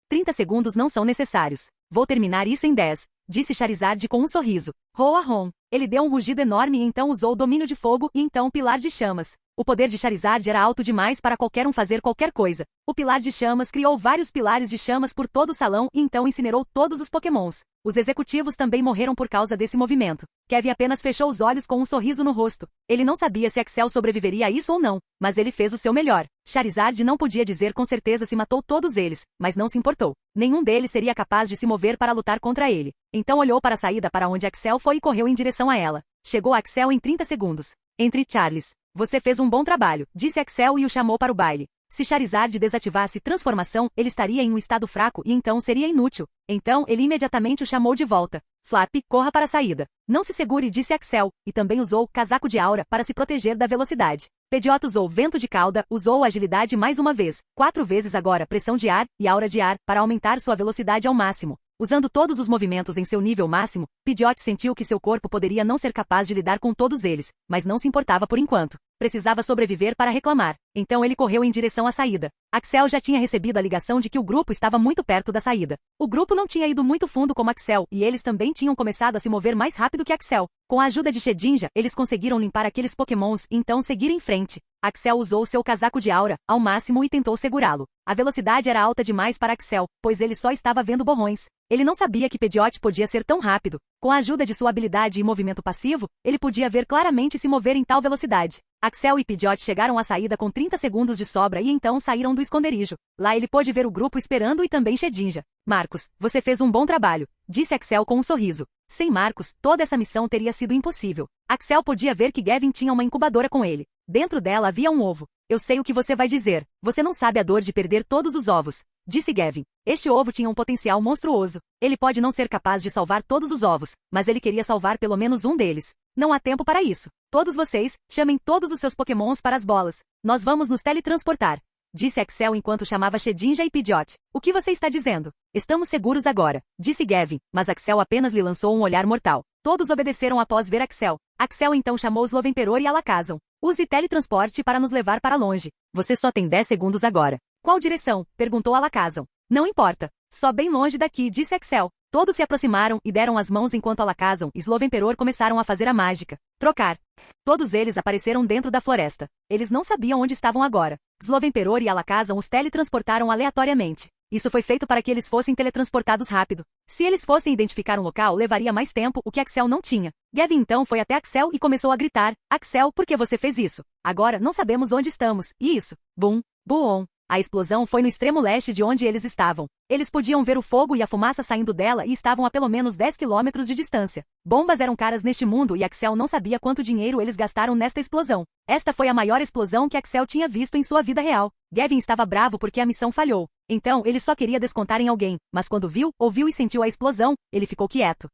30 segundos não são necessários. Vou terminar isso em 10, disse Charizard com um sorriso. Roa-rom. Ele deu um rugido enorme e então usou o domínio de fogo e então o pilar de chamas. O poder de Charizard era alto demais para qualquer um fazer qualquer coisa. O pilar de chamas criou vários pilares de chamas por todo o salão e então incinerou todos os pokémons. Os executivos também morreram por causa desse movimento. Kevin apenas fechou os olhos com um sorriso no rosto. Ele não sabia se Axel sobreviveria a isso ou não, mas ele fez o seu melhor. Charizard não podia dizer com certeza se matou todos eles, mas não se importou. Nenhum deles seria capaz de se mover para lutar contra ele. Então olhou para a saída para onde Axel foi e correu em direção a ela. Chegou Axel em 30 segundos. Entre Charles. Você fez um bom trabalho, disse Axel e o chamou para o baile. Se Charizard desativasse transformação, ele estaria em um estado fraco e então seria inútil. Então, ele imediatamente o chamou de volta. Flap, corra para a saída. Não se segure, disse Axel, e também usou casaco de aura para se proteger da velocidade. Pidgeot usou vento de cauda, usou agilidade mais uma vez, 4 vezes agora pressão de ar e aura de ar para aumentar sua velocidade ao máximo. Usando todos os movimentos em seu nível máximo, Pidgeot sentiu que seu corpo poderia não ser capaz de lidar com todos eles, mas não se importava por enquanto. Precisava sobreviver para reclamar. Então ele correu em direção à saída. Axel já tinha recebido a ligação de que o grupo estava muito perto da saída. O grupo não tinha ido muito fundo como Axel, e eles também tinham começado a se mover mais rápido que Axel. Com a ajuda de Shedinja, eles conseguiram limpar aqueles pokémons e então seguir em frente. Axel usou seu casaco de aura ao máximo e tentou segurá-lo. A velocidade era alta demais para Axel, pois ele só estava vendo borrões. Ele não sabia que Pidgeot podia ser tão rápido. Com a ajuda de sua habilidade e movimento passivo, ele podia ver claramente se mover em tal velocidade. Axel e Pidgeot chegaram à saída com 30 segundos de sobra e então saíram do esconderijo. Lá ele pôde ver o grupo esperando e também Shedinja. Marcos, você fez um bom trabalho, disse Axel com um sorriso. Sem Marcos, toda essa missão teria sido impossível. Axel podia ver que Gavin tinha uma incubadora com ele. Dentro dela havia um ovo. Eu sei o que você vai dizer. Você não sabe a dor de perder todos os ovos, disse Gavin. Este ovo tinha um potencial monstruoso. Ele pode não ser capaz de salvar todos os ovos, mas ele queria salvar pelo menos um deles. Não há tempo para isso. Todos vocês, chamem todos os seus pokémons para as bolas. Nós vamos nos teletransportar, disse Axel enquanto chamava Shedinja e Pidgeot. O que você está dizendo? Estamos seguros agora, disse Gavin, mas Axel apenas lhe lançou um olhar mortal. Todos obedeceram após ver Axel. Axel então chamou Slovenperor e Alakazam. Use teletransporte para nos levar para longe. Você só tem 10 segundos agora. Qual direção? Perguntou Alakazam. Não importa. Só bem longe daqui, disse Axel. Todos se aproximaram e deram as mãos enquanto Alakazam e Slovenperor começaram a fazer a mágica. Trocar. Todos eles apareceram dentro da floresta. Eles não sabiam onde estavam agora. Slovenperor e Alakazam os teletransportaram aleatoriamente. Isso foi feito para que eles fossem teletransportados rápido. Se eles fossem identificar um local, levaria mais tempo, o que Axel não tinha. Gavin então foi até Axel e começou a gritar. Axel, por que você fez isso? Agora não sabemos onde estamos. E isso? Bum, buom. A explosão foi no extremo leste de onde eles estavam. Eles podiam ver o fogo e a fumaça saindo dela e estavam a pelo menos 10 quilômetros de distância. Bombas eram caras neste mundo e Axel não sabia quanto dinheiro eles gastaram nesta explosão. Esta foi a maior explosão que Axel tinha visto em sua vida real. Gavin estava bravo porque a missão falhou. Então, ele só queria descontar em alguém, mas quando viu, ouviu e sentiu a explosão, ele ficou quieto.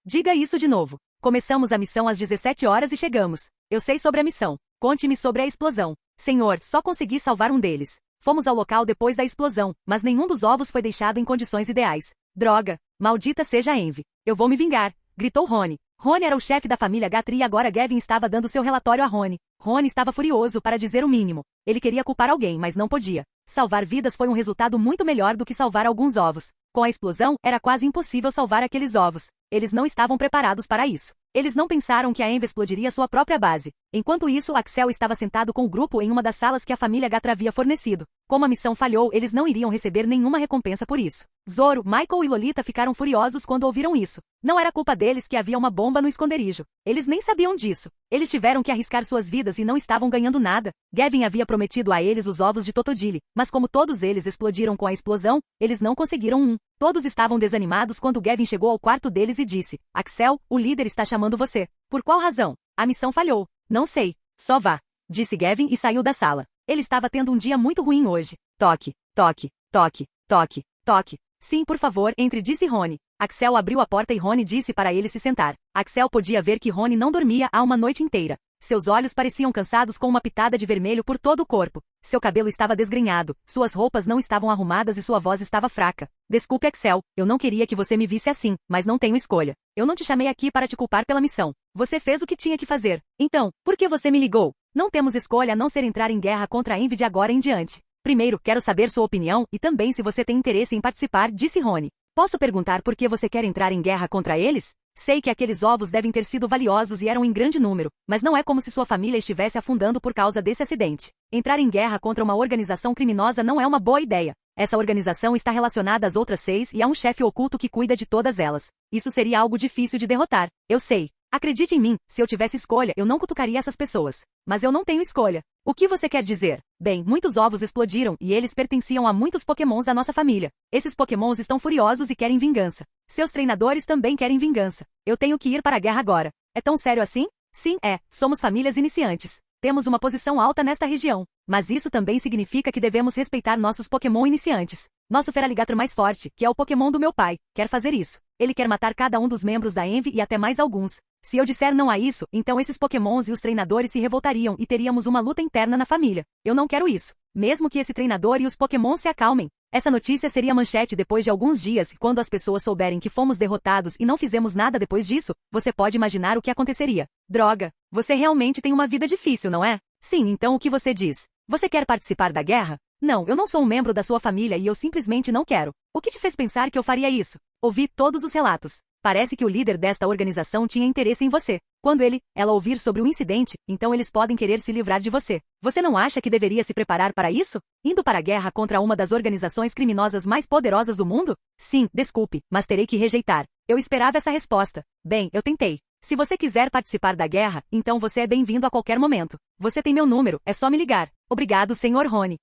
Diga isso de novo. Começamos a missão às 17 horas e chegamos. Eu sei sobre a missão. Conte-me sobre a explosão. Senhor, só consegui salvar um deles. Fomos ao local depois da explosão, mas nenhum dos ovos foi deixado em condições ideais. Droga! Maldita seja a Envy. Eu vou me vingar! Gritou Rony. Rony era o chefe da família Gatry e agora Gavin estava dando seu relatório a Rony. Rony estava furioso para dizer o mínimo. Ele queria culpar alguém, mas não podia. Salvar vidas foi um resultado muito melhor do que salvar alguns ovos. Com a explosão, era quase impossível salvar aqueles ovos. Eles não estavam preparados para isso. Eles não pensaram que a Envy explodiria sua própria base. Enquanto isso, Axel estava sentado com o grupo em uma das salas que a família Gatra havia fornecido. Como a missão falhou, eles não iriam receber nenhuma recompensa por isso. Zoro, Michael e Lolita ficaram furiosos quando ouviram isso. Não era culpa deles que havia uma bomba no esconderijo. Eles nem sabiam disso. Eles tiveram que arriscar suas vidas e não estavam ganhando nada. Gavin havia prometido a eles os ovos de Totodile, mas como todos eles explodiram com a explosão, eles não conseguiram um. Todos estavam desanimados quando Gavin chegou ao quarto deles e disse: Axel, o líder está chamando você. Por qual razão? A missão falhou. Não sei. Só vá, disse Gavin e saiu da sala. Ele estava tendo um dia muito ruim hoje. Toque, toque. Toque, toque, toque, toque. Sim, por favor, entre, disse Rony. Axel abriu a porta e Rony disse para ele se sentar. Axel podia ver que Rony não dormia há uma noite inteira. Seus olhos pareciam cansados com uma pitada de vermelho por todo o corpo. Seu cabelo estava desgrenhado, suas roupas não estavam arrumadas e sua voz estava fraca. Desculpe, Axel, eu não queria que você me visse assim, mas não tenho escolha. Eu não te chamei aqui para te culpar pela missão. Você fez o que tinha que fazer. Então, por que você me ligou? Não temos escolha a não ser entrar em guerra contra a Envy de agora em diante. Primeiro, quero saber sua opinião e também se você tem interesse em participar, disse Rony. Posso perguntar por que você quer entrar em guerra contra eles? Sei que aqueles ovos devem ter sido valiosos e eram em grande número, mas não é como se sua família estivesse afundando por causa desse acidente. Entrar em guerra contra uma organização criminosa não é uma boa ideia. Essa organização está relacionada às outras 6 e há um chefe oculto que cuida de todas elas. Isso seria algo difícil de derrotar. Eu sei. Acredite em mim, se eu tivesse escolha, eu não cutucaria essas pessoas. Mas eu não tenho escolha. O que você quer dizer? Bem, muitos ovos explodiram e eles pertenciam a muitos pokémons da nossa família. Esses pokémons estão furiosos e querem vingança. Seus treinadores também querem vingança. Eu tenho que ir para a guerra agora. É tão sério assim? Sim, é. Somos famílias iniciantes. Temos uma posição alta nesta região. Mas isso também significa que devemos respeitar nossos pokémon iniciantes. Nosso Feraligatr mais forte, que é o pokémon do meu pai, quer fazer isso. Ele quer matar cada um dos membros da Envy e até mais alguns. Se eu disser não a isso, então esses pokémons e os treinadores se revoltariam e teríamos uma luta interna na família. Eu não quero isso. Mesmo que esse treinador e os pokémons se acalmem. Essa notícia seria manchete depois de alguns dias e quando as pessoas souberem que fomos derrotados e não fizemos nada depois disso, você pode imaginar o que aconteceria. Droga, você realmente tem uma vida difícil, não é? Sim, então o que você diz? Você quer participar da guerra? Não, eu não sou um membro da sua família e eu simplesmente não quero. O que te fez pensar que eu faria isso? Ouvi todos os relatos. Parece que o líder desta organização tinha interesse em você. Quando ela ouvir sobre o incidente, então eles podem querer se livrar de você. Você não acha que deveria se preparar para isso? Indo para a guerra contra uma das organizações criminosas mais poderosas do mundo? Sim, desculpe, mas terei que rejeitar. Eu esperava essa resposta. Bem, eu tentei. Se você quiser participar da guerra, então você é bem-vindo a qualquer momento. Você tem meu número, é só me ligar. Obrigado, Sr. Rony.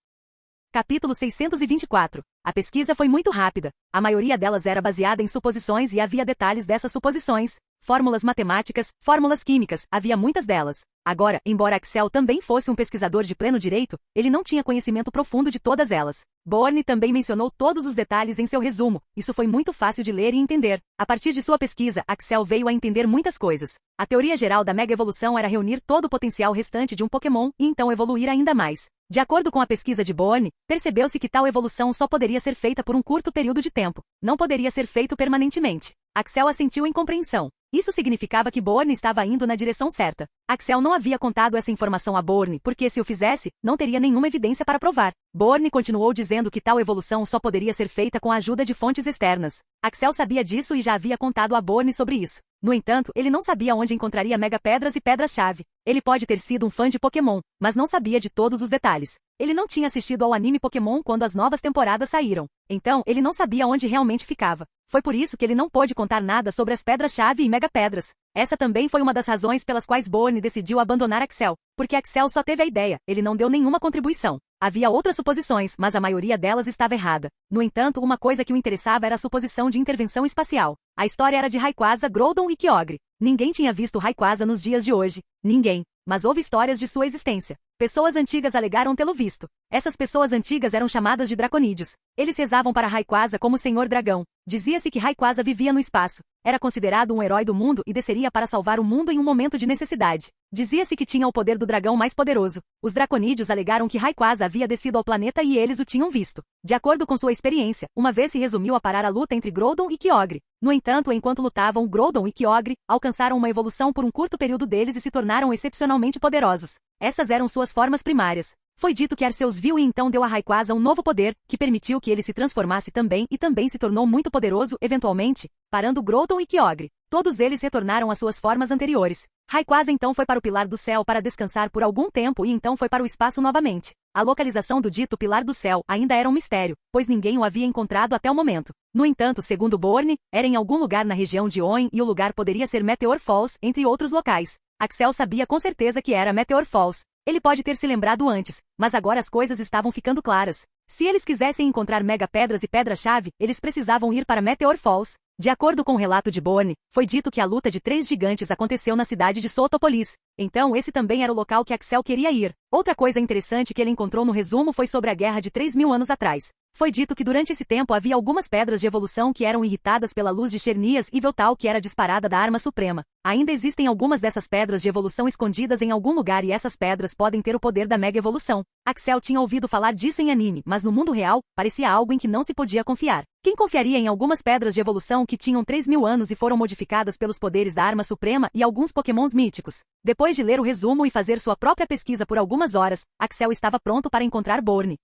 Capítulo 624. A pesquisa foi muito rápida. A maioria delas era baseada em suposições e havia detalhes dessas suposições. Fórmulas matemáticas, fórmulas químicas, havia muitas delas. Agora, embora Axel também fosse um pesquisador de pleno direito, ele não tinha conhecimento profundo de todas elas. Bourne também mencionou todos os detalhes em seu resumo. Isso foi muito fácil de ler e entender. A partir de sua pesquisa, Axel veio a entender muitas coisas. A teoria geral da Mega Evolução era reunir todo o potencial restante de um Pokémon e então evoluir ainda mais. De acordo com a pesquisa de Bourne, percebeu-se que tal evolução só poderia ser feita por um curto período de tempo. Não poderia ser feito permanentemente. Axel assentiu em compreensão. Isso significava que Bourne estava indo na direção certa. Axel não havia contado essa informação a Bourne porque, se o fizesse, não teria nenhuma evidência para provar. Bourne continuou dizendo que tal evolução só poderia ser feita com a ajuda de fontes externas. Axel sabia disso e já havia contado a Bourne sobre isso. No entanto, ele não sabia onde encontraria Mega Pedras e Pedras-Chave. Ele pode ter sido um fã de Pokémon, mas não sabia de todos os detalhes. Ele não tinha assistido ao anime Pokémon quando as novas temporadas saíram. Então, ele não sabia onde realmente ficava. Foi por isso que ele não pôde contar nada sobre as Pedras-Chave e Mega Pedras. Essa também foi uma das razões pelas quais Bourne decidiu abandonar Axel. Porque Axel só teve a ideia, ele não deu nenhuma contribuição. Havia outras suposições, mas a maioria delas estava errada. No entanto, uma coisa que o interessava era a suposição de intervenção espacial. A história era de Rayquaza, Groudon e Kyogre. Ninguém tinha visto Rayquaza nos dias de hoje. Ninguém. Mas houve histórias de sua existência. Pessoas antigas alegaram tê-lo visto. Essas pessoas antigas eram chamadas de Draconídeos. Eles rezavam para Rayquaza como Senhor Dragão. Dizia-se que Rayquaza vivia no espaço. Era considerado um herói do mundo e desceria para salvar o mundo em um momento de necessidade. Dizia-se que tinha o poder do dragão mais poderoso. Os Draconídeos alegaram que Rayquaza havia descido ao planeta e eles o tinham visto. De acordo com sua experiência, uma vez se resumiu a parar a luta entre Groudon e Kyogre. No entanto, enquanto lutavam, Groudon e Kyogre alcançaram uma evolução por um curto período deles e se tornaram excepcionalmente poderosos. Essas eram suas formas primárias. Foi dito que Arceus viu e então deu a Rayquaza um novo poder, que permitiu que ele se transformasse também e também se tornou muito poderoso, eventualmente, parando Groudon e Kyogre. Todos eles retornaram às suas formas anteriores. Rayquaza então foi para o Pilar do Céu para descansar por algum tempo e então foi para o espaço novamente. A localização do dito Pilar do Céu ainda era um mistério, pois ninguém o havia encontrado até o momento. No entanto, segundo Bourne, era em algum lugar na região de Hoenn e o lugar poderia ser Meteor Falls, entre outros locais. Axel sabia com certeza que era Meteor Falls. Ele pode ter se lembrado antes, mas agora as coisas estavam ficando claras. Se eles quisessem encontrar Mega Pedras e Pedra-Chave, eles precisavam ir para Meteor Falls. De acordo com o relato de Bourne, foi dito que a luta de 3 gigantes aconteceu na cidade de Sotopolis. Então esse também era o local que Axel queria ir. Outra coisa interessante que ele encontrou no resumo foi sobre a guerra de 3.000 anos atrás. Foi dito que durante esse tempo havia algumas pedras de evolução que eram irritadas pela luz de Chernias e Veltal que era disparada da arma suprema. Ainda existem algumas dessas pedras de evolução escondidas em algum lugar e essas pedras podem ter o poder da mega evolução. Axel tinha ouvido falar disso em anime, mas no mundo real, parecia algo em que não se podia confiar. Quem confiaria em algumas pedras de evolução que tinham 3.000 anos e foram modificadas pelos poderes da arma suprema e alguns pokémons míticos? Depois de ler o resumo e fazer sua própria pesquisa por algumas horas, Axel estava pronto para encontrar Borne.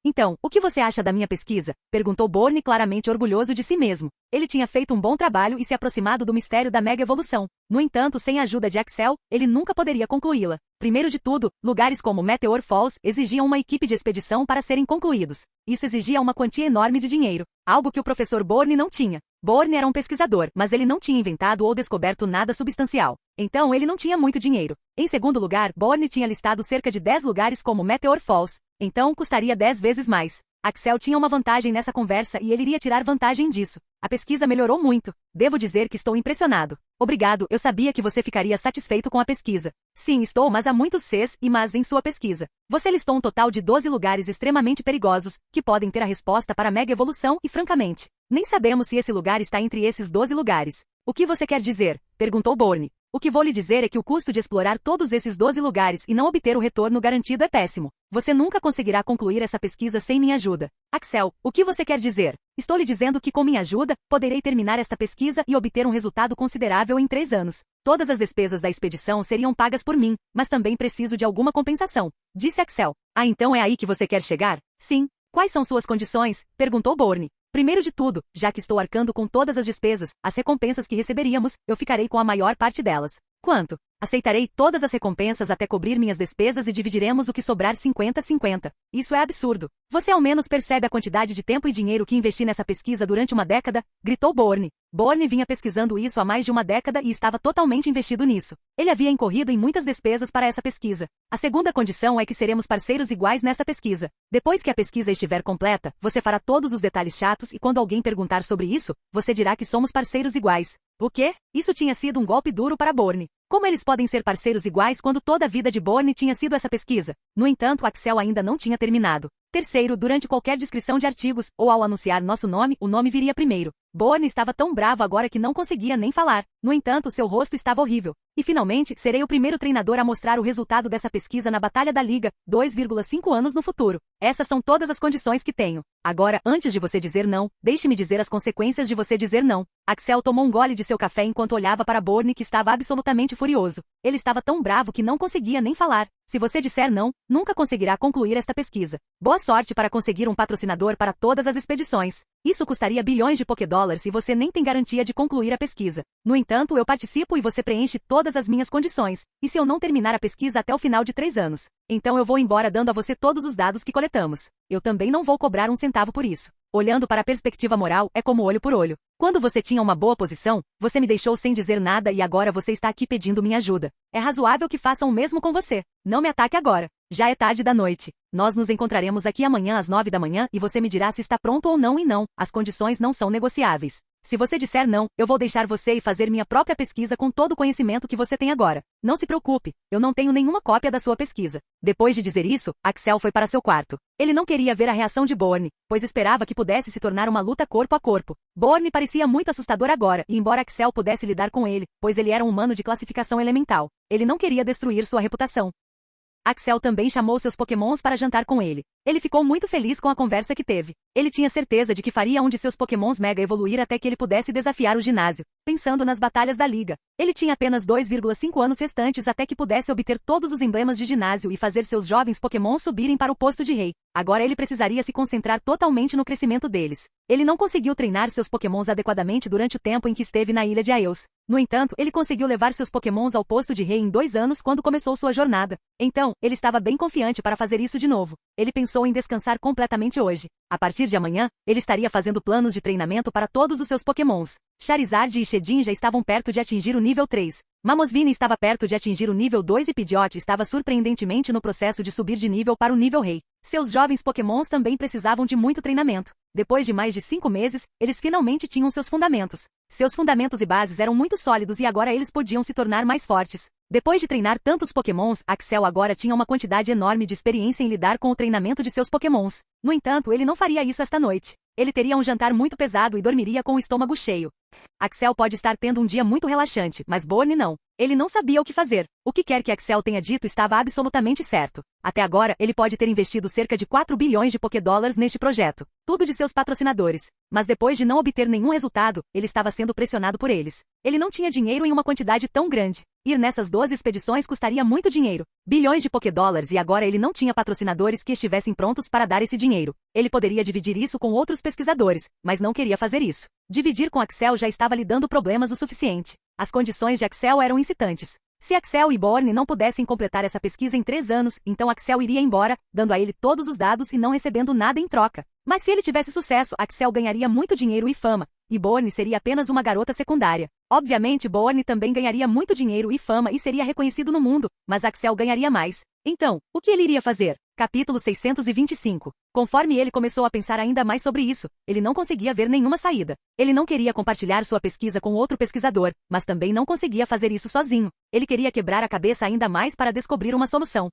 Então, o que você acha da minha pesquisa? Perguntou Borne claramente orgulhoso de si mesmo. Ele tinha feito um bom trabalho e se aproximado do mistério da mega evolução. No entanto, sem a ajuda de Axel, ele nunca poderia concluí-la. Primeiro de tudo, lugares como Meteor Falls exigiam uma equipe de expedição para serem concluídos. Isso exigia uma quantia enorme de dinheiro, algo que o professor Borne não tinha. Borne era um pesquisador, mas ele não tinha inventado ou descoberto nada substancial. Então ele não tinha muito dinheiro. Em segundo lugar, Borne tinha listado cerca de 10 lugares como Meteor Falls. Então custaria 10 vezes mais. Axel tinha uma vantagem nessa conversa e ele iria tirar vantagem disso. A pesquisa melhorou muito. Devo dizer que estou impressionado. Obrigado, eu sabia que você ficaria satisfeito com a pesquisa. Sim, estou, mas há muitos Cs e mas em sua pesquisa. Você listou um total de 12 lugares extremamente perigosos, que podem ter a resposta para a mega evolução e, francamente, nem sabemos se esse lugar está entre esses 12 lugares. O que você quer dizer? Perguntou Borne. O que vou lhe dizer é que o custo de explorar todos esses 12 lugares e não obter o retorno garantido é péssimo. Você nunca conseguirá concluir essa pesquisa sem minha ajuda. Axel, o que você quer dizer? Estou lhe dizendo que com minha ajuda, poderei terminar esta pesquisa e obter um resultado considerável em 3 anos. Todas as despesas da expedição seriam pagas por mim, mas também preciso de alguma compensação, disse Axel. Ah, então é aí que você quer chegar? Sim. Quais são suas condições? Perguntou Borne. Primeiro de tudo, já que estou arcando com todas as despesas, as recompensas que receberíamos, eu ficarei com a maior parte delas. Quanto? Aceitarei todas as recompensas até cobrir minhas despesas e dividiremos o que sobrar 50-50. Isso é absurdo. Você ao menos percebe a quantidade de tempo e dinheiro que investi nessa pesquisa durante uma década? Gritou Borne. Borne vinha pesquisando isso há mais de uma década e estava totalmente investido nisso. Ele havia incorrido em muitas despesas para essa pesquisa. A segunda condição é que seremos parceiros iguais nessa pesquisa. Depois que a pesquisa estiver completa, você fará todos os detalhes chatos e quando alguém perguntar sobre isso, você dirá que somos parceiros iguais. O quê? Isso tinha sido um golpe duro para Borne. Como eles podem ser parceiros iguais quando toda a vida de Borne tinha sido essa pesquisa? No entanto, Axel ainda não tinha terminado. Terceiro, durante qualquer descrição de artigos, ou ao anunciar nosso nome, o nome viria primeiro. Borne estava tão bravo agora que não conseguia nem falar. No entanto, seu rosto estava horrível. E finalmente, serei o primeiro treinador a mostrar o resultado dessa pesquisa na Batalha da Liga, 2,5 anos no futuro. Essas são todas as condições que tenho. Agora, antes de você dizer não, deixe-me dizer as consequências de você dizer não. Axel tomou um gole de seu café enquanto olhava para Borne que estava absolutamente furioso. Ele estava tão bravo que não conseguia nem falar. Se você disser não, nunca conseguirá concluir esta pesquisa. Boa sorte para conseguir um patrocinador para todas as expedições. Isso custaria bilhões de Pokédólares e você nem tem garantia de concluir a pesquisa. No entanto, eu participo e você preenche todas as minhas condições. E se eu não terminar a pesquisa até o final de 3 anos? Então eu vou embora dando a você todos os dados que coletamos. Eu também não vou cobrar um centavo por isso. Olhando para a perspectiva moral, é como olho por olho. Quando você tinha uma boa posição, você me deixou sem dizer nada e agora você está aqui pedindo minha ajuda. É razoável que façam o mesmo com você. Não me ataque agora. Já é tarde da noite. Nós nos encontraremos aqui amanhã às 9 da manhã e você me dirá se está pronto ou não e não. As condições não são negociáveis. Se você disser não, eu vou deixar você e fazer minha própria pesquisa com todo o conhecimento que você tem agora. Não se preocupe, eu não tenho nenhuma cópia da sua pesquisa. Depois de dizer isso, Axel foi para seu quarto. Ele não queria ver a reação de Borne, pois esperava que pudesse se tornar uma luta corpo a corpo. Borne parecia muito assustador agora, e embora Axel pudesse lidar com ele, pois ele era um humano de classificação elemental, ele não queria destruir sua reputação. Axel também chamou seus pokémons para jantar com ele. Ele ficou muito feliz com a conversa que teve. Ele tinha certeza de que faria um de seus pokémons mega evoluir até que ele pudesse desafiar o ginásio, pensando nas batalhas da liga. Ele tinha apenas 2,5 anos restantes até que pudesse obter todos os emblemas de ginásio e fazer seus jovens pokémons subirem para o posto de rei. Agora ele precisaria se concentrar totalmente no crescimento deles. Ele não conseguiu treinar seus pokémons adequadamente durante o tempo em que esteve na ilha de Aeus. No entanto, ele conseguiu levar seus pokémons ao posto de rei em 2 anos quando começou sua jornada. Então, ele estava bem confiante para fazer isso de novo. Ele pensou em descansar completamente hoje. A partir de amanhã, ele estaria fazendo planos de treinamento para todos os seus pokémons. Charizard e Shedin já estavam perto de atingir o nível 3. Mamosvine estava perto de atingir o nível 2 e Pidgeot estava surpreendentemente no processo de subir de nível para o nível rei. Seus jovens pokémons também precisavam de muito treinamento. Depois de mais de 5 meses, eles finalmente tinham seus fundamentos. Seus fundamentos e bases eram muito sólidos e agora eles podiam se tornar mais fortes. Depois de treinar tantos pokémons, Axel agora tinha uma quantidade enorme de experiência em lidar com o treinamento de seus pokémons. No entanto, ele não faria isso esta noite. Ele teria um jantar muito pesado e dormiria com o estômago cheio. Axel pode estar tendo um dia muito relaxante, mas Borne não. Ele não sabia o que fazer. O que quer que Axel tenha dito estava absolutamente certo. Até agora, ele pode ter investido cerca de 4 bilhões de Pokédólares neste projeto. Tudo de seus patrocinadores. Mas depois de não obter nenhum resultado, ele estava sendo pressionado por eles. Ele não tinha dinheiro em uma quantidade tão grande. Ir nessas 12 expedições custaria muito dinheiro. Bilhões de Pokédólares e agora ele não tinha patrocinadores que estivessem prontos para dar esse dinheiro. Ele poderia dividir isso com outros pesquisadores, mas não queria fazer isso. Dividir com Axel já estava lhe dando problemas o suficiente. As condições de Axel eram incitantes. Se Axel e Borne não pudessem completar essa pesquisa em 3 anos, então Axel iria embora, dando a ele todos os dados e não recebendo nada em troca. Mas se ele tivesse sucesso, Axel ganharia muito dinheiro e fama, e Borne seria apenas uma garota secundária. Obviamente, Borne também ganharia muito dinheiro e fama e seria reconhecido no mundo, mas Axel ganharia mais. Então, o que ele iria fazer? Capítulo 625. Conforme ele começou a pensar ainda mais sobre isso, ele não conseguia ver nenhuma saída. Ele não queria compartilhar sua pesquisa com outro pesquisador, mas também não conseguia fazer isso sozinho. Ele queria quebrar a cabeça ainda mais para descobrir uma solução.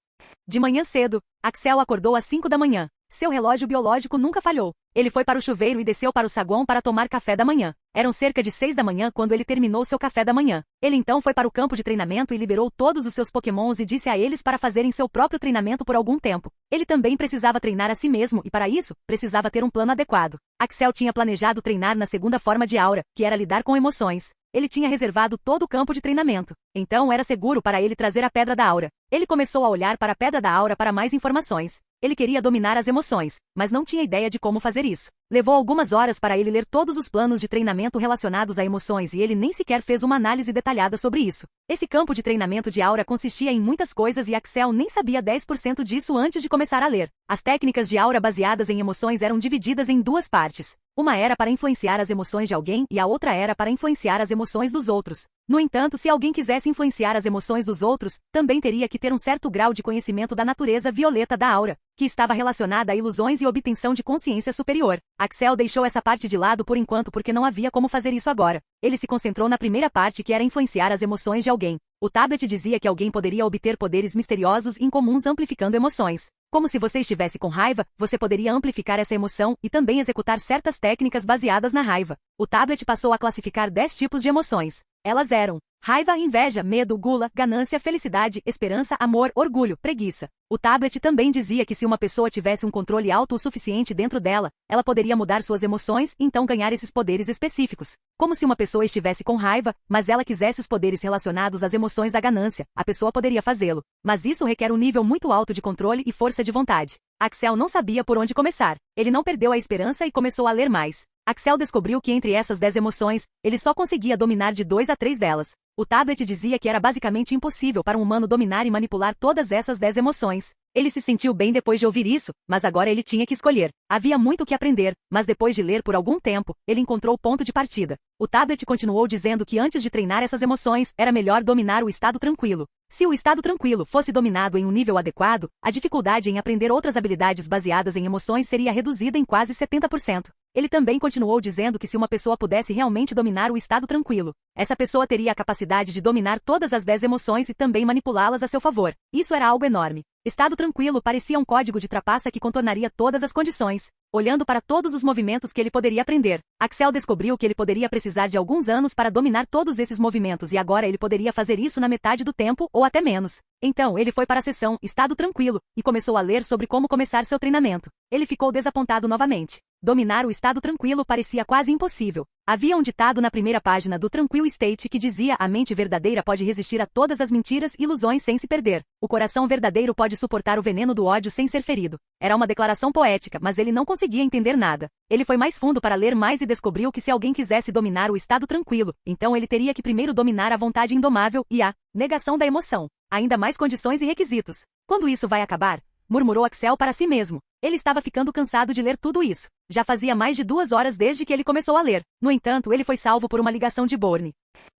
De manhã cedo, Axel acordou às 5 da manhã. Seu relógio biológico nunca falhou. Ele foi para o chuveiro e desceu para o saguão para tomar café da manhã. Eram cerca de 6 da manhã quando ele terminou seu café da manhã. Ele então foi para o campo de treinamento e liberou todos os seus pokémons e disse a eles para fazerem seu próprio treinamento por algum tempo. Ele também precisava treinar a si mesmo e para isso, precisava ter um plano adequado. Axel tinha planejado treinar na segunda forma de aura, que era lidar com emoções. Ele tinha reservado todo o campo de treinamento. Então era seguro para ele trazer a Pedra da Aura. Ele começou a olhar para a Pedra da Aura para mais informações. Ele queria dominar as emoções, mas não tinha ideia de como fazer isso. Levou algumas horas para ele ler todos os planos de treinamento relacionados a emoções e ele nem sequer fez uma análise detalhada sobre isso. Esse campo de treinamento de aura consistia em muitas coisas e Axel nem sabia 10% disso antes de começar a ler. As técnicas de aura baseadas em emoções eram divididas em 2 partes. Uma era para influenciar as emoções de alguém e a outra era para influenciar as emoções dos outros. No entanto, se alguém quisesse influenciar as emoções dos outros, também teria que ter um certo grau de conhecimento da natureza violeta da aura, que estava relacionada a ilusões e obtenção de consciência superior. Axel deixou essa parte de lado por enquanto porque não havia como fazer isso agora. Ele se concentrou na primeira parte que era influenciar as emoções de alguém. O tablet dizia que alguém poderia obter poderes misteriosos e incomuns amplificando emoções. Como se você estivesse com raiva, você poderia amplificar essa emoção e também executar certas técnicas baseadas na raiva. O tablet passou a classificar 10 tipos de emoções. Elas eram raiva, inveja, medo, gula, ganância, felicidade, esperança, amor, orgulho, preguiça. O tablet também dizia que se uma pessoa tivesse um controle alto o suficiente dentro dela, ela poderia mudar suas emoções e então ganhar esses poderes específicos. Como se uma pessoa estivesse com raiva, mas ela quisesse os poderes relacionados às emoções da ganância, a pessoa poderia fazê-lo. Mas isso requer um nível muito alto de controle e força de vontade. Axel não sabia por onde começar. Ele não perdeu a esperança e começou a ler mais. Axel descobriu que entre essas 10 emoções, ele só conseguia dominar de 2 a 3 delas. O tablet dizia que era basicamente impossível para um humano dominar e manipular todas essas 10 emoções. Ele se sentiu bem depois de ouvir isso, mas agora ele tinha que escolher. Havia muito o que aprender, mas depois de ler por algum tempo, ele encontrou o ponto de partida. O tablet continuou dizendo que antes de treinar essas emoções, era melhor dominar o estado tranquilo. Se o estado tranquilo fosse dominado em um nível adequado, a dificuldade em aprender outras habilidades baseadas em emoções seria reduzida em quase 70%. Ele também continuou dizendo que se uma pessoa pudesse realmente dominar o estado tranquilo, essa pessoa teria a capacidade de dominar todas as 10 emoções e também manipulá-las a seu favor. Isso era algo enorme. Estado tranquilo parecia um código de trapaça que contornaria todas as condições. Olhando para todos os movimentos que ele poderia aprender, Axel descobriu que ele poderia precisar de alguns anos para dominar todos esses movimentos e agora ele poderia fazer isso na metade do tempo ou até menos. Então ele foi para a seção Estado Tranquilo e começou a ler sobre como começar seu treinamento. Ele ficou desapontado novamente. Dominar o estado tranquilo parecia quase impossível. Havia um ditado na primeira página do Tranquil State que dizia: a mente verdadeira pode resistir a todas as mentiras e ilusões sem se perder. O coração verdadeiro pode suportar o veneno do ódio sem ser ferido. Era uma declaração poética, mas ele não conseguia entender nada. Ele foi mais fundo para ler mais e descobriu que se alguém quisesse dominar o estado tranquilo, então ele teria que primeiro dominar a vontade indomável e a negação da emoção. Ainda mais condições e requisitos. Quando isso vai acabar? Murmurou Axel para si mesmo. Ele estava ficando cansado de ler tudo isso. Já fazia mais de 2 horas desde que ele começou a ler. No entanto, ele foi salvo por uma ligação de Bourne.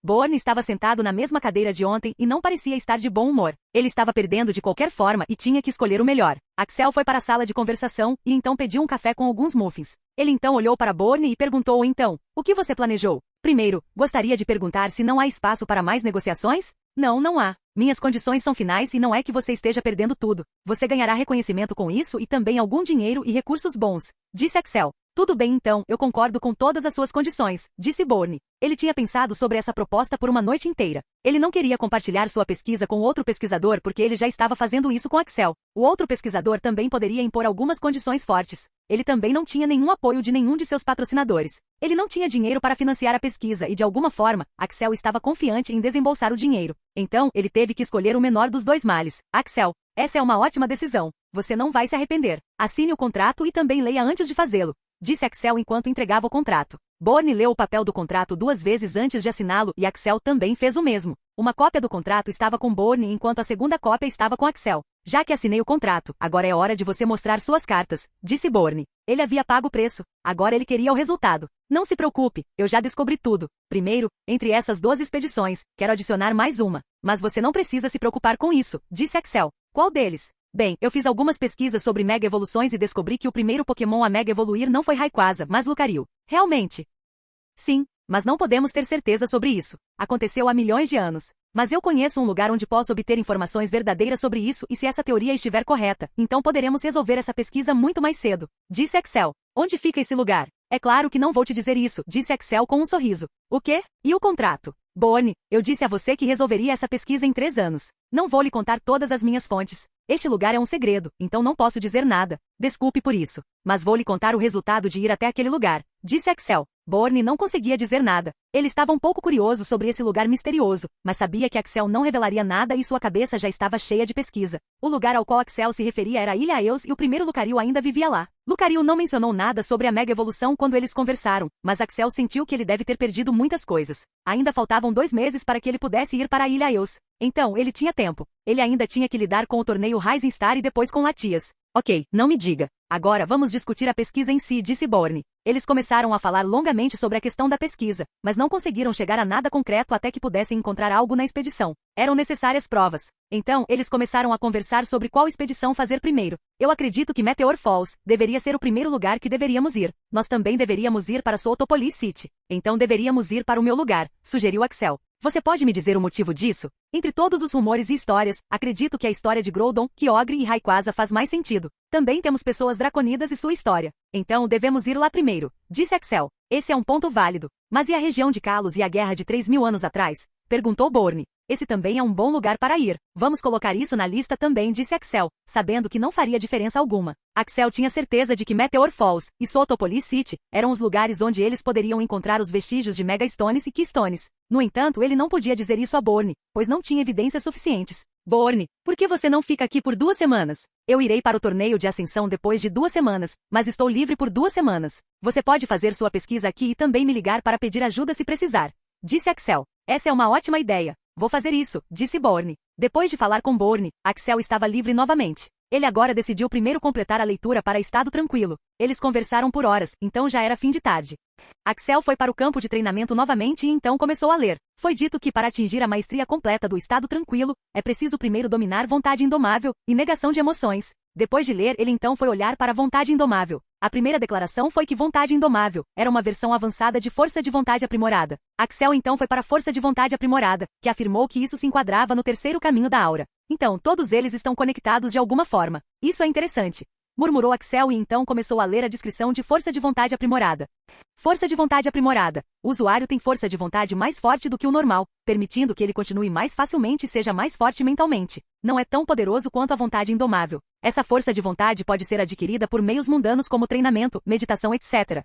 Bourne estava sentado na mesma cadeira de ontem e não parecia estar de bom humor. Ele estava perdendo de qualquer forma e tinha que escolher o melhor. Axel foi para a sala de conversação e então pediu um café com alguns muffins. Ele então olhou para Bourne e perguntou então, o que você planejou? Primeiro, gostaria de perguntar se não há espaço para mais negociações? Não, não há. Minhas condições são finais e não é que você esteja perdendo tudo. Você ganhará reconhecimento com isso e também algum dinheiro e recursos bons, disse Axel. Tudo bem então, eu concordo com todas as suas condições, disse Bourne. Ele tinha pensado sobre essa proposta por uma noite inteira. Ele não queria compartilhar sua pesquisa com outro pesquisador porque ele já estava fazendo isso com Axel. O outro pesquisador também poderia impor algumas condições fortes. Ele também não tinha nenhum apoio de nenhum de seus patrocinadores. Ele não tinha dinheiro para financiar a pesquisa e de alguma forma, Axel estava confiante em desembolsar o dinheiro. Então, ele teve que escolher o menor dos dois males. Axel, essa é uma ótima decisão. Você não vai se arrepender. Assine o contrato e também leia antes de fazê-lo, disse Axel enquanto entregava o contrato. Bourne leu o papel do contrato 2 vezes antes de assiná-lo e Axel também fez o mesmo. Uma cópia do contrato estava com Bourne enquanto a segunda cópia estava com Axel. Já que assinei o contrato, agora é hora de você mostrar suas cartas, disse Bourne. Ele havia pago o preço. Agora ele queria o resultado. Não se preocupe, eu já descobri tudo. Primeiro, entre essas 12 expedições, quero adicionar mais uma. Mas você não precisa se preocupar com isso, disse Axel. Qual deles? Bem, eu fiz algumas pesquisas sobre mega evoluções e descobri que o primeiro Pokémon a mega evoluir não foi Rayquaza, mas Lucario. Realmente? Sim, mas não podemos ter certeza sobre isso. Aconteceu há milhões de anos. Mas eu conheço um lugar onde posso obter informações verdadeiras sobre isso e se essa teoria estiver correta, então poderemos resolver essa pesquisa muito mais cedo, disse Axel. Onde fica esse lugar? É claro que não vou te dizer isso, disse Axel com um sorriso. O quê? E o contrato? Bourne, eu disse a você que resolveria essa pesquisa em 3 anos. Não vou lhe contar todas as minhas fontes. Este lugar é um segredo, então não posso dizer nada. Desculpe por isso. Mas vou lhe contar o resultado de ir até aquele lugar, disse Axel. Bourne não conseguia dizer nada. Ele estava um pouco curioso sobre esse lugar misterioso, mas sabia que Axel não revelaria nada e sua cabeça já estava cheia de pesquisa. O lugar ao qual Axel se referia era a Ilha Eos e o primeiro Lucario ainda vivia lá. Lucario não mencionou nada sobre a mega evolução quando eles conversaram, mas Axel sentiu que ele deve ter perdido muitas coisas. Ainda faltavam 2 meses para que ele pudesse ir para a Ilha Eos. Então, ele tinha tempo. Ele ainda tinha que lidar com o torneio Rising Star e depois com Latias. Ok, não me diga. Agora vamos discutir a pesquisa em si, disse Bourne. Eles começaram a falar longamente sobre a questão da pesquisa, mas não conseguiram chegar a nada concreto até que pudessem encontrar algo na expedição. Eram necessárias provas. Então, eles começaram a conversar sobre qual expedição fazer primeiro. Eu acredito que Meteor Falls deveria ser o primeiro lugar que deveríamos ir. Nós também deveríamos ir para Soultopolis City. Então deveríamos ir para o meu lugar, sugeriu Axel. Você pode me dizer o motivo disso? Entre todos os rumores e histórias, acredito que a história de Groudon, Kyogre e Rayquaza faz mais sentido. Também temos pessoas draconidas e sua história. Então devemos ir lá primeiro, disse Axel. Esse é um ponto válido. Mas e a região de Kalos e a guerra de 3.000 anos atrás? Perguntou Bourne. Esse também é um bom lugar para ir. Vamos colocar isso na lista também, disse Axel, sabendo que não faria diferença alguma. Axel tinha certeza de que Meteor Falls e Soultopolis City eram os lugares onde eles poderiam encontrar os vestígios de Mega Stones e Keystones. No entanto, ele não podia dizer isso a Bourne, pois não tinha evidências suficientes. Bourne, por que você não fica aqui por 2 semanas? Eu irei para o torneio de ascensão depois de 2 semanas, mas estou livre por 2 semanas. Você pode fazer sua pesquisa aqui e também me ligar para pedir ajuda se precisar, disse Axel. Essa é uma ótima ideia. Vou fazer isso, disse Bourne. Depois de falar com Bourne, Axel estava livre novamente. Ele agora decidiu primeiro completar a leitura para estado tranquilo. Eles conversaram por horas, então já era fim de tarde. Axel foi para o campo de treinamento novamente e então começou a ler. Foi dito que para atingir a maestria completa do estado tranquilo, é preciso primeiro dominar vontade indomável e negação de emoções. Depois de ler, ele então foi olhar para vontade indomável. A primeira declaração foi que vontade indomável era uma versão avançada de força de vontade aprimorada. Axel então foi para força de vontade aprimorada, que afirmou que isso se enquadrava no terceiro caminho da aura. Então, todos eles estão conectados de alguma forma. Isso é interessante, murmurou Axel e então começou a ler a descrição de força de vontade aprimorada. Força de vontade aprimorada. O usuário tem força de vontade mais forte do que o normal, permitindo que ele continue mais facilmente e seja mais forte mentalmente. Não é tão poderoso quanto a vontade indomável. Essa força de vontade pode ser adquirida por meios mundanos como treinamento, meditação, etc.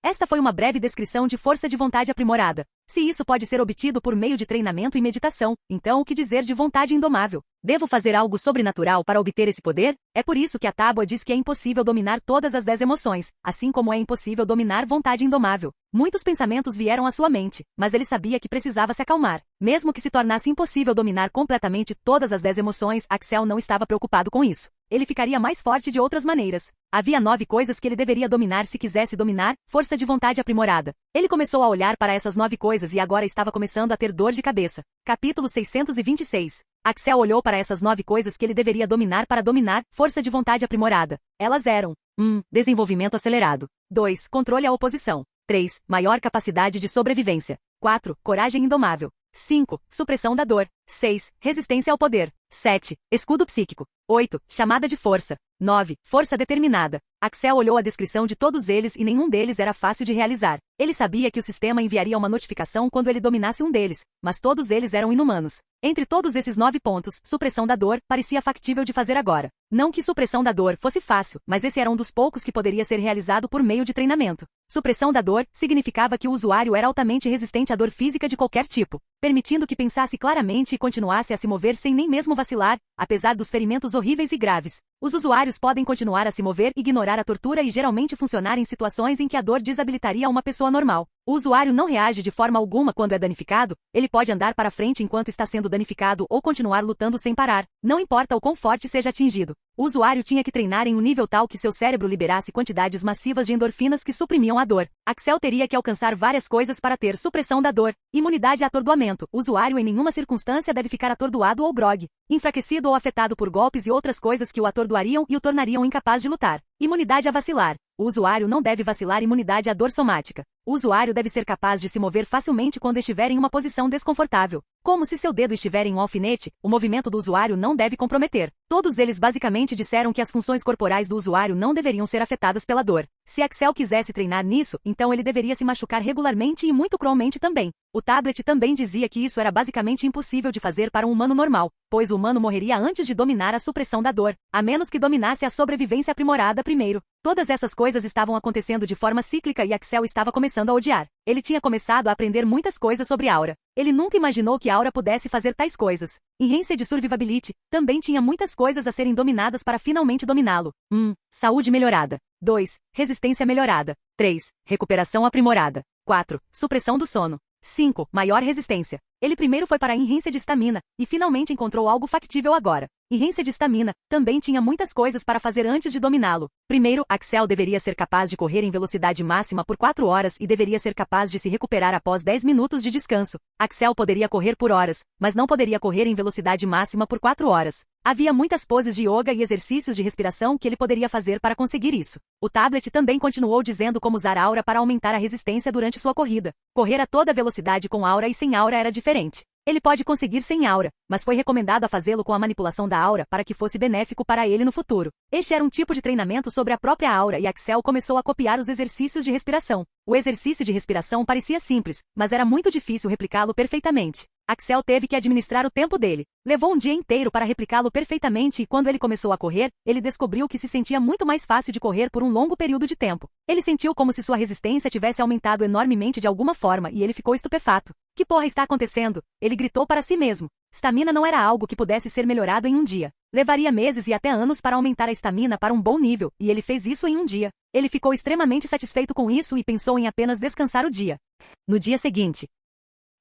Esta foi uma breve descrição de força de vontade aprimorada. Se isso pode ser obtido por meio de treinamento e meditação, então o que dizer de vontade indomável? Devo fazer algo sobrenatural para obter esse poder? É por isso que a tábua diz que é impossível dominar todas as 10 emoções, assim como é impossível dominar vontade indomável. Muitos pensamentos vieram à sua mente, mas ele sabia que precisava se acalmar. Mesmo que se tornasse impossível dominar completamente todas as 10 emoções, Axel não estava preocupado com isso. Ele ficaria mais forte de outras maneiras. Havia 9 coisas que ele deveria dominar se quisesse dominar, força de vontade aprimorada. Ele começou a olhar para essas 9 coisas e agora estava começando a ter dor de cabeça. Capítulo 626. Axel olhou para essas 9 coisas que ele deveria dominar para dominar, força de vontade aprimorada. Elas eram: 1. Desenvolvimento acelerado. 2. Controle à oposição. 3. Maior capacidade de sobrevivência. 4. Coragem indomável. 5. Supressão da dor. 6. Resistência ao poder. 7. Escudo psíquico. 8. Chamada de força. 9. Força determinada. Axel olhou a descrição de todos eles e nenhum deles era fácil de realizar. Ele sabia que o sistema enviaria uma notificação quando ele dominasse um deles, mas todos eles eram inumanos. Entre todos esses 9 pontos, supressão da dor parecia factível de fazer agora. Não que supressão da dor fosse fácil, mas esse era um dos poucos que poderia ser realizado por meio de treinamento. Supressão da dor significava que o usuário era altamente resistente à dor física de qualquer tipo, permitindo que pensasse claramente e continuasse a se mover sem nem mesmo vacilar, apesar dos ferimentos horríveis e graves. Os usuários podem continuar a se mover, ignorar a tortura e geralmente funcionar em situações em que a dor desabilitaria uma pessoa normal. O usuário não reage de forma alguma quando é danificado, ele pode andar para frente enquanto está sendo danificado ou continuar lutando sem parar, não importa o quão forte seja atingido. O usuário tinha que treinar em um nível tal que seu cérebro liberasse quantidades massivas de endorfinas que suprimiam a dor. Axel teria que alcançar várias coisas para ter supressão da dor, imunidade a atordoamento. O usuário em nenhuma circunstância deve ficar atordoado ou grogue, enfraquecido ou afetado por golpes e outras coisas que o atordoariam e o tornariam incapaz de lutar. Imunidade a vacilar. O usuário não deve vacilar. Imunidade à dor somática. O usuário deve ser capaz de se mover facilmente quando estiver em uma posição desconfortável. Como se seu dedo estiver em um alfinete, o movimento do usuário não deve comprometer. Todos eles basicamente disseram que as funções corporais do usuário não deveriam ser afetadas pela dor. Se Axel quisesse treinar nisso, então ele deveria se machucar regularmente e muito cruelmente também. O tablet também dizia que isso era basicamente impossível de fazer para um humano normal, pois o humano morreria antes de dominar a supressão da dor, a menos que dominasse a sobrevivência aprimorada primeiro. Todas essas coisas estavam acontecendo de forma cíclica e Axel estava começando a odiar. Ele tinha começado a aprender muitas coisas sobre Aura. Ele nunca imaginou que Aura pudesse fazer tais coisas. Em Enhanced Survivability, também tinha muitas coisas a serem dominadas para finalmente dominá-lo. 1. Saúde melhorada. 2. Resistência melhorada. 3. Recuperação aprimorada. 4. Supressão do sono. 5. Maior resistência. Ele primeiro foi para Enhanced Stamina, e finalmente encontrou algo factível agora. Enhanced Stamina também tinha muitas coisas para fazer antes de dominá-lo. Primeiro, Axel deveria ser capaz de correr em velocidade máxima por 4 horas e deveria ser capaz de se recuperar após 10 minutos de descanso. Axel poderia correr por horas, mas não poderia correr em velocidade máxima por 4 horas. Havia muitas poses de yoga e exercícios de respiração que ele poderia fazer para conseguir isso. O tablet também continuou dizendo como usar Aura para aumentar a resistência durante sua corrida. Correr a toda velocidade com Aura e sem Aura era diferente. Ele pode conseguir sem Aura, mas foi recomendado a fazê-lo com a manipulação da Aura para que fosse benéfico para ele no futuro. Este era um tipo de treinamento sobre a própria Aura e Axel começou a copiar os exercícios de respiração. O exercício de respiração parecia simples, mas era muito difícil replicá-lo perfeitamente. Axel teve que administrar o tempo dele. Levou um dia inteiro para replicá-lo perfeitamente e quando ele começou a correr, ele descobriu que se sentia muito mais fácil de correr por um longo período de tempo. Ele sentiu como se sua resistência tivesse aumentado enormemente de alguma forma e ele ficou estupefato. Que porra está acontecendo? Ele gritou para si mesmo. Stamina não era algo que pudesse ser melhorado em um dia. Levaria meses e até anos para aumentar a estamina para um bom nível, e ele fez isso em um dia. Ele ficou extremamente satisfeito com isso e pensou em apenas descansar o dia. No dia seguinte,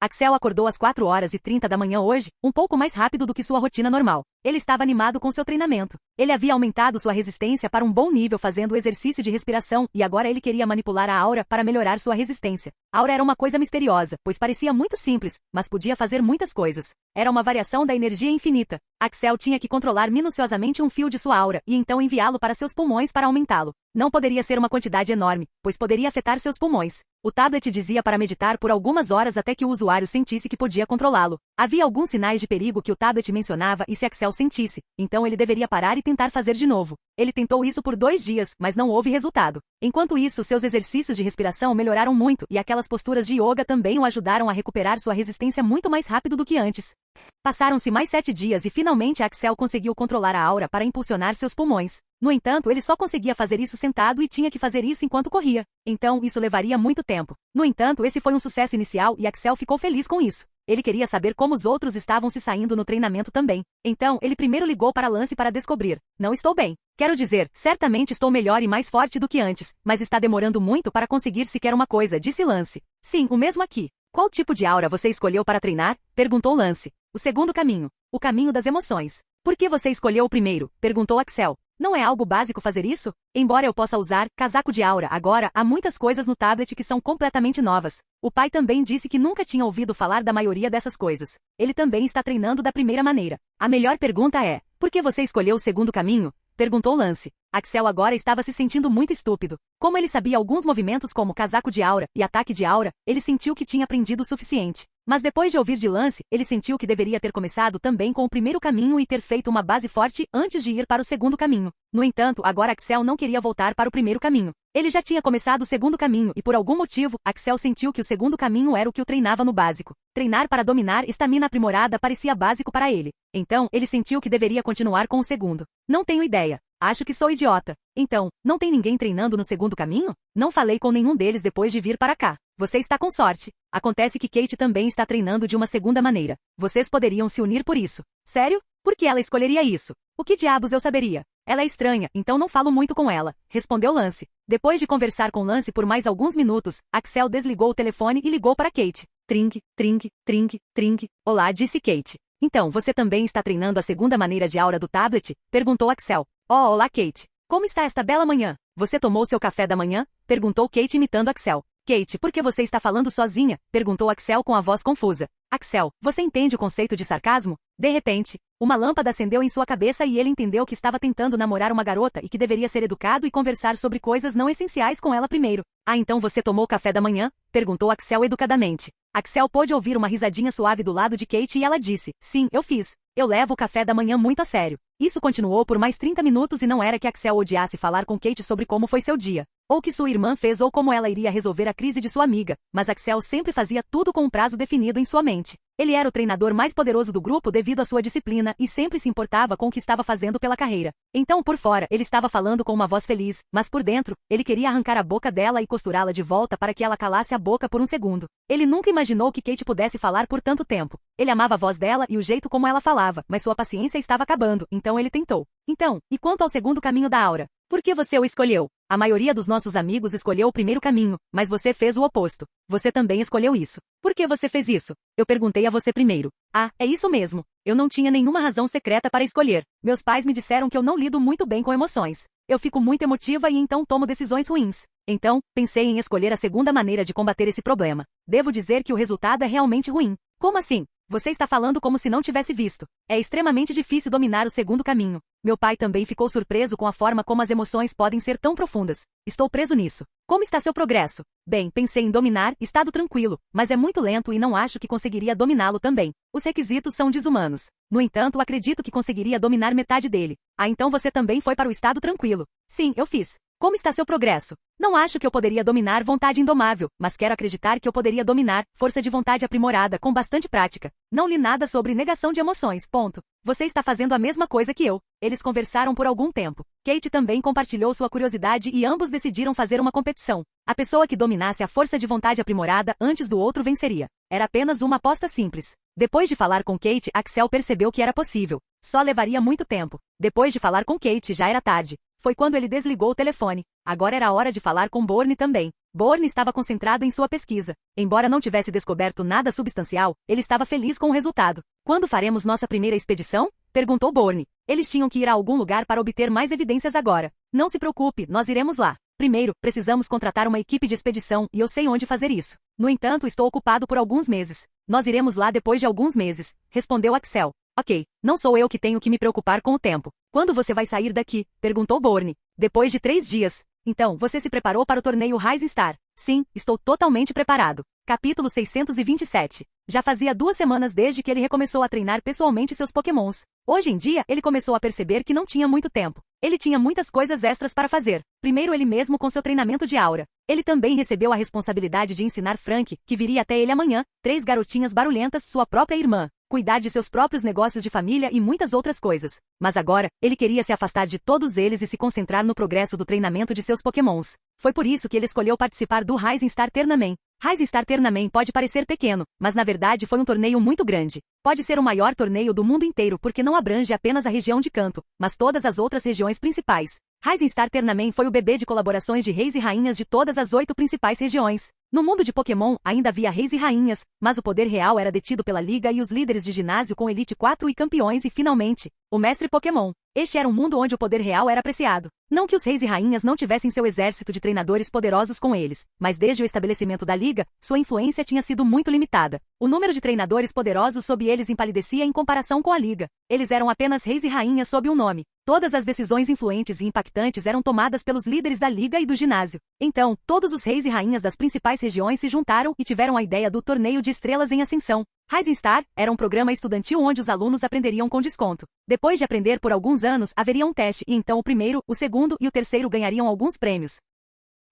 Axel acordou às 4h30 da manhã hoje, um pouco mais rápido do que sua rotina normal. Ele estava animado com seu treinamento. Ele havia aumentado sua resistência para um bom nível fazendo o exercício de respiração e agora ele queria manipular a Aura para melhorar sua resistência. A Aura era uma coisa misteriosa, pois parecia muito simples, mas podia fazer muitas coisas. Era uma variação da energia infinita. Axel tinha que controlar minuciosamente um fio de sua Aura e então enviá-lo para seus pulmões para aumentá-lo. Não poderia ser uma quantidade enorme, pois poderia afetar seus pulmões. O tablet dizia para meditar por algumas horas até que o usuário sentisse que podia controlá-lo. Havia alguns sinais de perigo que o tablet mencionava e se Axel sentisse, então ele deveria parar e tentar fazer de novo. Ele tentou isso por 2 dias, mas não houve resultado. Enquanto isso, seus exercícios de respiração melhoraram muito e aquelas posturas de yoga também o ajudaram a recuperar sua resistência muito mais rápido do que antes. Passaram-se mais 7 dias e finalmente Axel conseguiu controlar a Aura para impulsionar seus pulmões. No entanto, ele só conseguia fazer isso sentado e tinha que fazer isso enquanto corria. Então, isso levaria muito tempo. No entanto, esse foi um sucesso inicial e Axel ficou feliz com isso. Ele queria saber como os outros estavam se saindo no treinamento também. Então, ele primeiro ligou para Lance para descobrir. Não estou bem. Quero dizer, certamente estou melhor e mais forte do que antes, mas está demorando muito para conseguir sequer uma coisa, disse Lance. Sim, o mesmo aqui. Qual tipo de aura você escolheu para treinar? Perguntou Lance. O segundo caminho. O caminho das emoções. Por que você escolheu o primeiro? Perguntou Axel. Não é algo básico fazer isso? Embora eu possa usar casaco de aura agora, há muitas coisas no tablet que são completamente novas. O pai também disse que nunca tinha ouvido falar da maioria dessas coisas. Ele também está treinando da primeira maneira. A melhor pergunta é, por que você escolheu o segundo caminho? Perguntou Lance. Axel agora estava se sentindo muito estúpido. Como ele sabia alguns movimentos como casaco de aura e ataque de aura, ele sentiu que tinha aprendido o suficiente. Mas depois de ouvir de Lance, ele sentiu que deveria ter começado também com o primeiro caminho e ter feito uma base forte antes de ir para o segundo caminho. No entanto, agora Axel não queria voltar para o primeiro caminho. Ele já tinha começado o segundo caminho e por algum motivo, Axel sentiu que o segundo caminho era o que o treinava no básico. Treinar para dominar estamina aprimorada parecia básico para ele. Então, ele sentiu que deveria continuar com o segundo. Não tenho ideia. Acho que sou idiota. Então, não tem ninguém treinando no segundo caminho? Não falei com nenhum deles depois de vir para cá. Você está com sorte. Acontece que Kate também está treinando de uma segunda maneira. Vocês poderiam se unir por isso. Sério? Por que ela escolheria isso? O que diabos eu saberia? Ela é estranha, então não falo muito com ela, respondeu Lance. Depois de conversar com Lance por mais alguns minutos, Axel desligou o telefone e ligou para Kate. Tring, tring, tring, tring. Olá, disse Kate. Então, você também está treinando a segunda maneira de aura do tablet? Perguntou Axel. Oh, olá, Kate. Como está esta bela manhã? Você tomou seu café da manhã? Perguntou Kate imitando Axel. Kate, por que você está falando sozinha? Perguntou Axel com a voz confusa. Axel, você entende o conceito de sarcasmo? De repente, uma lâmpada acendeu em sua cabeça e ele entendeu que estava tentando namorar uma garota e que deveria ser educado e conversar sobre coisas não essenciais com ela primeiro. Ah, então você tomou café da manhã? Perguntou Axel educadamente. Axel pôde ouvir uma risadinha suave do lado de Kate e ela disse, sim, eu fiz. Eu levo o café da manhã muito a sério. Isso continuou por mais 30 minutos e não era que Axel odiasse falar com Kate sobre como foi seu dia, ou que sua irmã fez ou como ela iria resolver a crise de sua amiga, mas Axel sempre fazia tudo com um prazo definido em sua mente. Ele era o treinador mais poderoso do grupo devido à sua disciplina e sempre se importava com o que estava fazendo pela carreira. Então, por fora, ele estava falando com uma voz feliz, mas por dentro, ele queria arrancar a boca dela e costurá-la de volta para que ela calasse a boca por um segundo. Ele nunca imaginou que Kate pudesse falar por tanto tempo. Ele amava a voz dela e o jeito como ela falava, mas sua paciência estava acabando, então ele tentou. Então, e quanto ao segundo caminho da aura? Por que você o escolheu? A maioria dos nossos amigos escolheu o primeiro caminho, mas você fez o oposto. Você também escolheu isso. Por que você fez isso? Eu perguntei a você primeiro. Ah, é isso mesmo. Eu não tinha nenhuma razão secreta para escolher. Meus pais me disseram que eu não lido muito bem com emoções. Eu fico muito emotiva e então tomo decisões ruins. Então, pensei em escolher a segunda maneira de combater esse problema. Devo dizer que o resultado é realmente ruim. Como assim? Você está falando como se não tivesse visto. É extremamente difícil dominar o segundo caminho. Meu pai também ficou surpreso com a forma como as emoções podem ser tão profundas. Estou preso nisso. Como está seu progresso? Bem, pensei em dominar, estado tranquilo, mas é muito lento e não acho que conseguiria dominá-lo também. Os requisitos são desumanos. No entanto, acredito que conseguiria dominar metade dele. Ah, então você também foi para o estado tranquilo. Sim, eu fiz. Como está seu progresso? Não acho que eu poderia dominar vontade indomável, mas quero acreditar que eu poderia dominar força de vontade aprimorada com bastante prática. Não li nada sobre negação de emoções, ponto. Você está fazendo a mesma coisa que eu. Eles conversaram por algum tempo. Kate também compartilhou sua curiosidade e ambos decidiram fazer uma competição. A pessoa que dominasse a força de vontade aprimorada antes do outro venceria. Era apenas uma aposta simples. Depois de falar com Kate, Axel percebeu que era possível. Só levaria muito tempo. Depois de falar com Kate, já era tarde. Foi quando ele desligou o telefone. Agora era hora de falar com Borne também. Borne estava concentrado em sua pesquisa. Embora não tivesse descoberto nada substancial, ele estava feliz com o resultado. Quando faremos nossa primeira expedição? Perguntou Borne. Eles tinham que ir a algum lugar para obter mais evidências agora. Não se preocupe, nós iremos lá. Primeiro, precisamos contratar uma equipe de expedição e eu sei onde fazer isso. No entanto, estou ocupado por alguns meses. Nós iremos lá depois de alguns meses, respondeu Axel. Ok, não sou eu que tenho que me preocupar com o tempo. Quando você vai sair daqui? Perguntou Borne. Depois de 3 dias. Então, você se preparou para o torneio Rising Star? Sim, estou totalmente preparado. Capítulo 627. Já fazia 2 semanas desde que ele recomeçou a treinar pessoalmente seus pokémons. Hoje em dia, ele começou a perceber que não tinha muito tempo. Ele tinha muitas coisas extras para fazer. Primeiro ele mesmo com seu treinamento de aura. Ele também recebeu a responsabilidade de ensinar Frank, que viria até ele amanhã, 3 garotinhas barulhentas, sua própria irmã, cuidar de seus próprios negócios de família e muitas outras coisas. Mas agora, ele queria se afastar de todos eles e se concentrar no progresso do treinamento de seus pokémons. Foi por isso que ele escolheu participar do Rising Star Tournament. Rising Star Tournament pode parecer pequeno, mas na verdade foi um torneio muito grande. Pode ser o maior torneio do mundo inteiro porque não abrange apenas a região de Kanto, mas todas as outras regiões principais. Rising Star Tournament foi o bebê de colaborações de reis e rainhas de todas as 8 principais regiões. No mundo de Pokémon, ainda havia reis e rainhas, mas o poder real era detido pela Liga e os líderes de ginásio com Elite 4 e campeões e, finalmente, o Mestre Pokémon. Este era um mundo onde o poder real era apreciado. Não que os reis e rainhas não tivessem seu exército de treinadores poderosos com eles, mas desde o estabelecimento da Liga, sua influência tinha sido muito limitada. O número de treinadores poderosos sob eles empalidecia em comparação com a Liga. Eles eram apenas reis e rainhas sob um nome. Todas as decisões influentes e impactantes eram tomadas pelos líderes da Liga e do ginásio. Então, todos os reis e rainhas das principais regiões se juntaram e tiveram a ideia do Torneio de Estrelas em Ascensão. Rising Star era um programa estudantil onde os alunos aprenderiam com desconto. Depois de aprender por alguns anos, haveria um teste e então o primeiro, o segundo e o terceiro ganhariam alguns prêmios.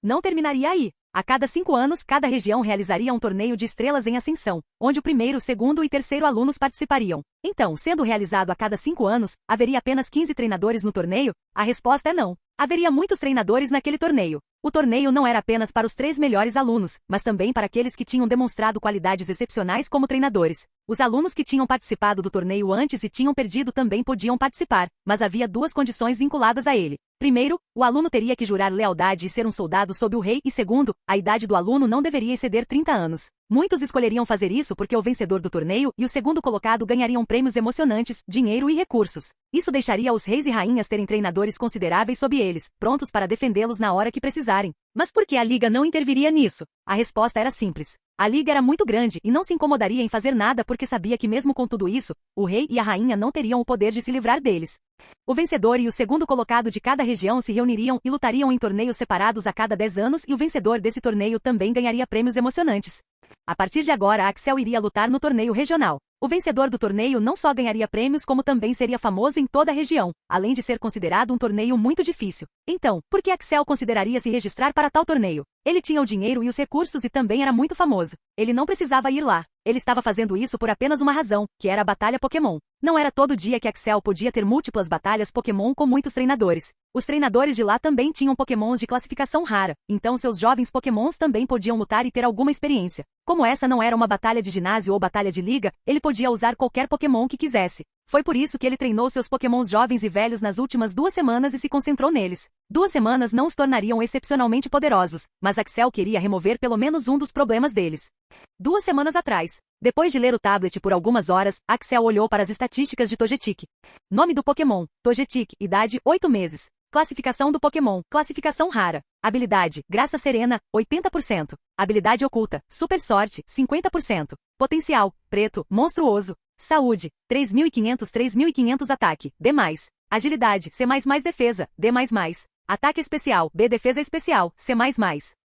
Não terminaria aí. A cada 5 anos, cada região realizaria um torneio de estrelas em ascensão, onde o primeiro, segundo e terceiro alunos participariam. Então, sendo realizado a cada 5 anos, haveria apenas 15 treinadores no torneio? A resposta é não. Haveria muitos treinadores naquele torneio. O torneio não era apenas para os 3 melhores alunos, mas também para aqueles que tinham demonstrado qualidades excepcionais como treinadores. Os alunos que tinham participado do torneio antes e tinham perdido também podiam participar, mas havia 2 condições vinculadas a ele. Primeiro, o aluno teria que jurar lealdade e ser um soldado sob o rei, e segundo, a idade do aluno não deveria exceder 30 anos. Muitos escolheriam fazer isso porque o vencedor do torneio e o segundo colocado ganhariam prêmios emocionantes, dinheiro e recursos. Isso deixaria os reis e rainhas terem treinadores consideráveis sob eles, prontos para defendê-los na hora que precisarem. Mas por que a Liga não interviria nisso? A resposta era simples. A Liga era muito grande e não se incomodaria em fazer nada porque sabia que mesmo com tudo isso, o rei e a rainha não teriam o poder de se livrar deles. O vencedor e o segundo colocado de cada região se reuniriam e lutariam em torneios separados a cada 10 anos e o vencedor desse torneio também ganharia prêmios emocionantes. A partir de agora, a Axel iria lutar no torneio regional. O vencedor do torneio não só ganharia prêmios como também seria famoso em toda a região, além de ser considerado um torneio muito difícil. Então, por que Axel consideraria se registrar para tal torneio? Ele tinha o dinheiro e os recursos e também era muito famoso. Ele não precisava ir lá. Ele estava fazendo isso por apenas uma razão, que era a batalha Pokémon. Não era todo dia que Axel podia ter múltiplas batalhas Pokémon com muitos treinadores. Os treinadores de lá também tinham Pokémons de classificação rara, então seus jovens Pokémons também podiam lutar e ter alguma experiência. Como essa não era uma batalha de ginásio ou batalha de liga, ele podia usar qualquer Pokémon que quisesse. Foi por isso que ele treinou seus Pokémons jovens e velhos nas últimas 2 semanas e se concentrou neles. 2 semanas não os tornariam excepcionalmente poderosos, mas Axel queria remover pelo menos um dos problemas deles. 2 semanas atrás, depois de ler o tablet por algumas horas, Axel olhou para as estatísticas de Togetic. Nome do Pokémon, Togetic, idade, 8 meses. Classificação do Pokémon, classificação rara. Habilidade, Graça Serena, 80%. Habilidade oculta, Super Sorte, 50%. Potencial, Preto, Monstruoso. Saúde, 3.500 ataque, D+. Agilidade, C++ defesa, D++. Ataque especial, B defesa especial, C++.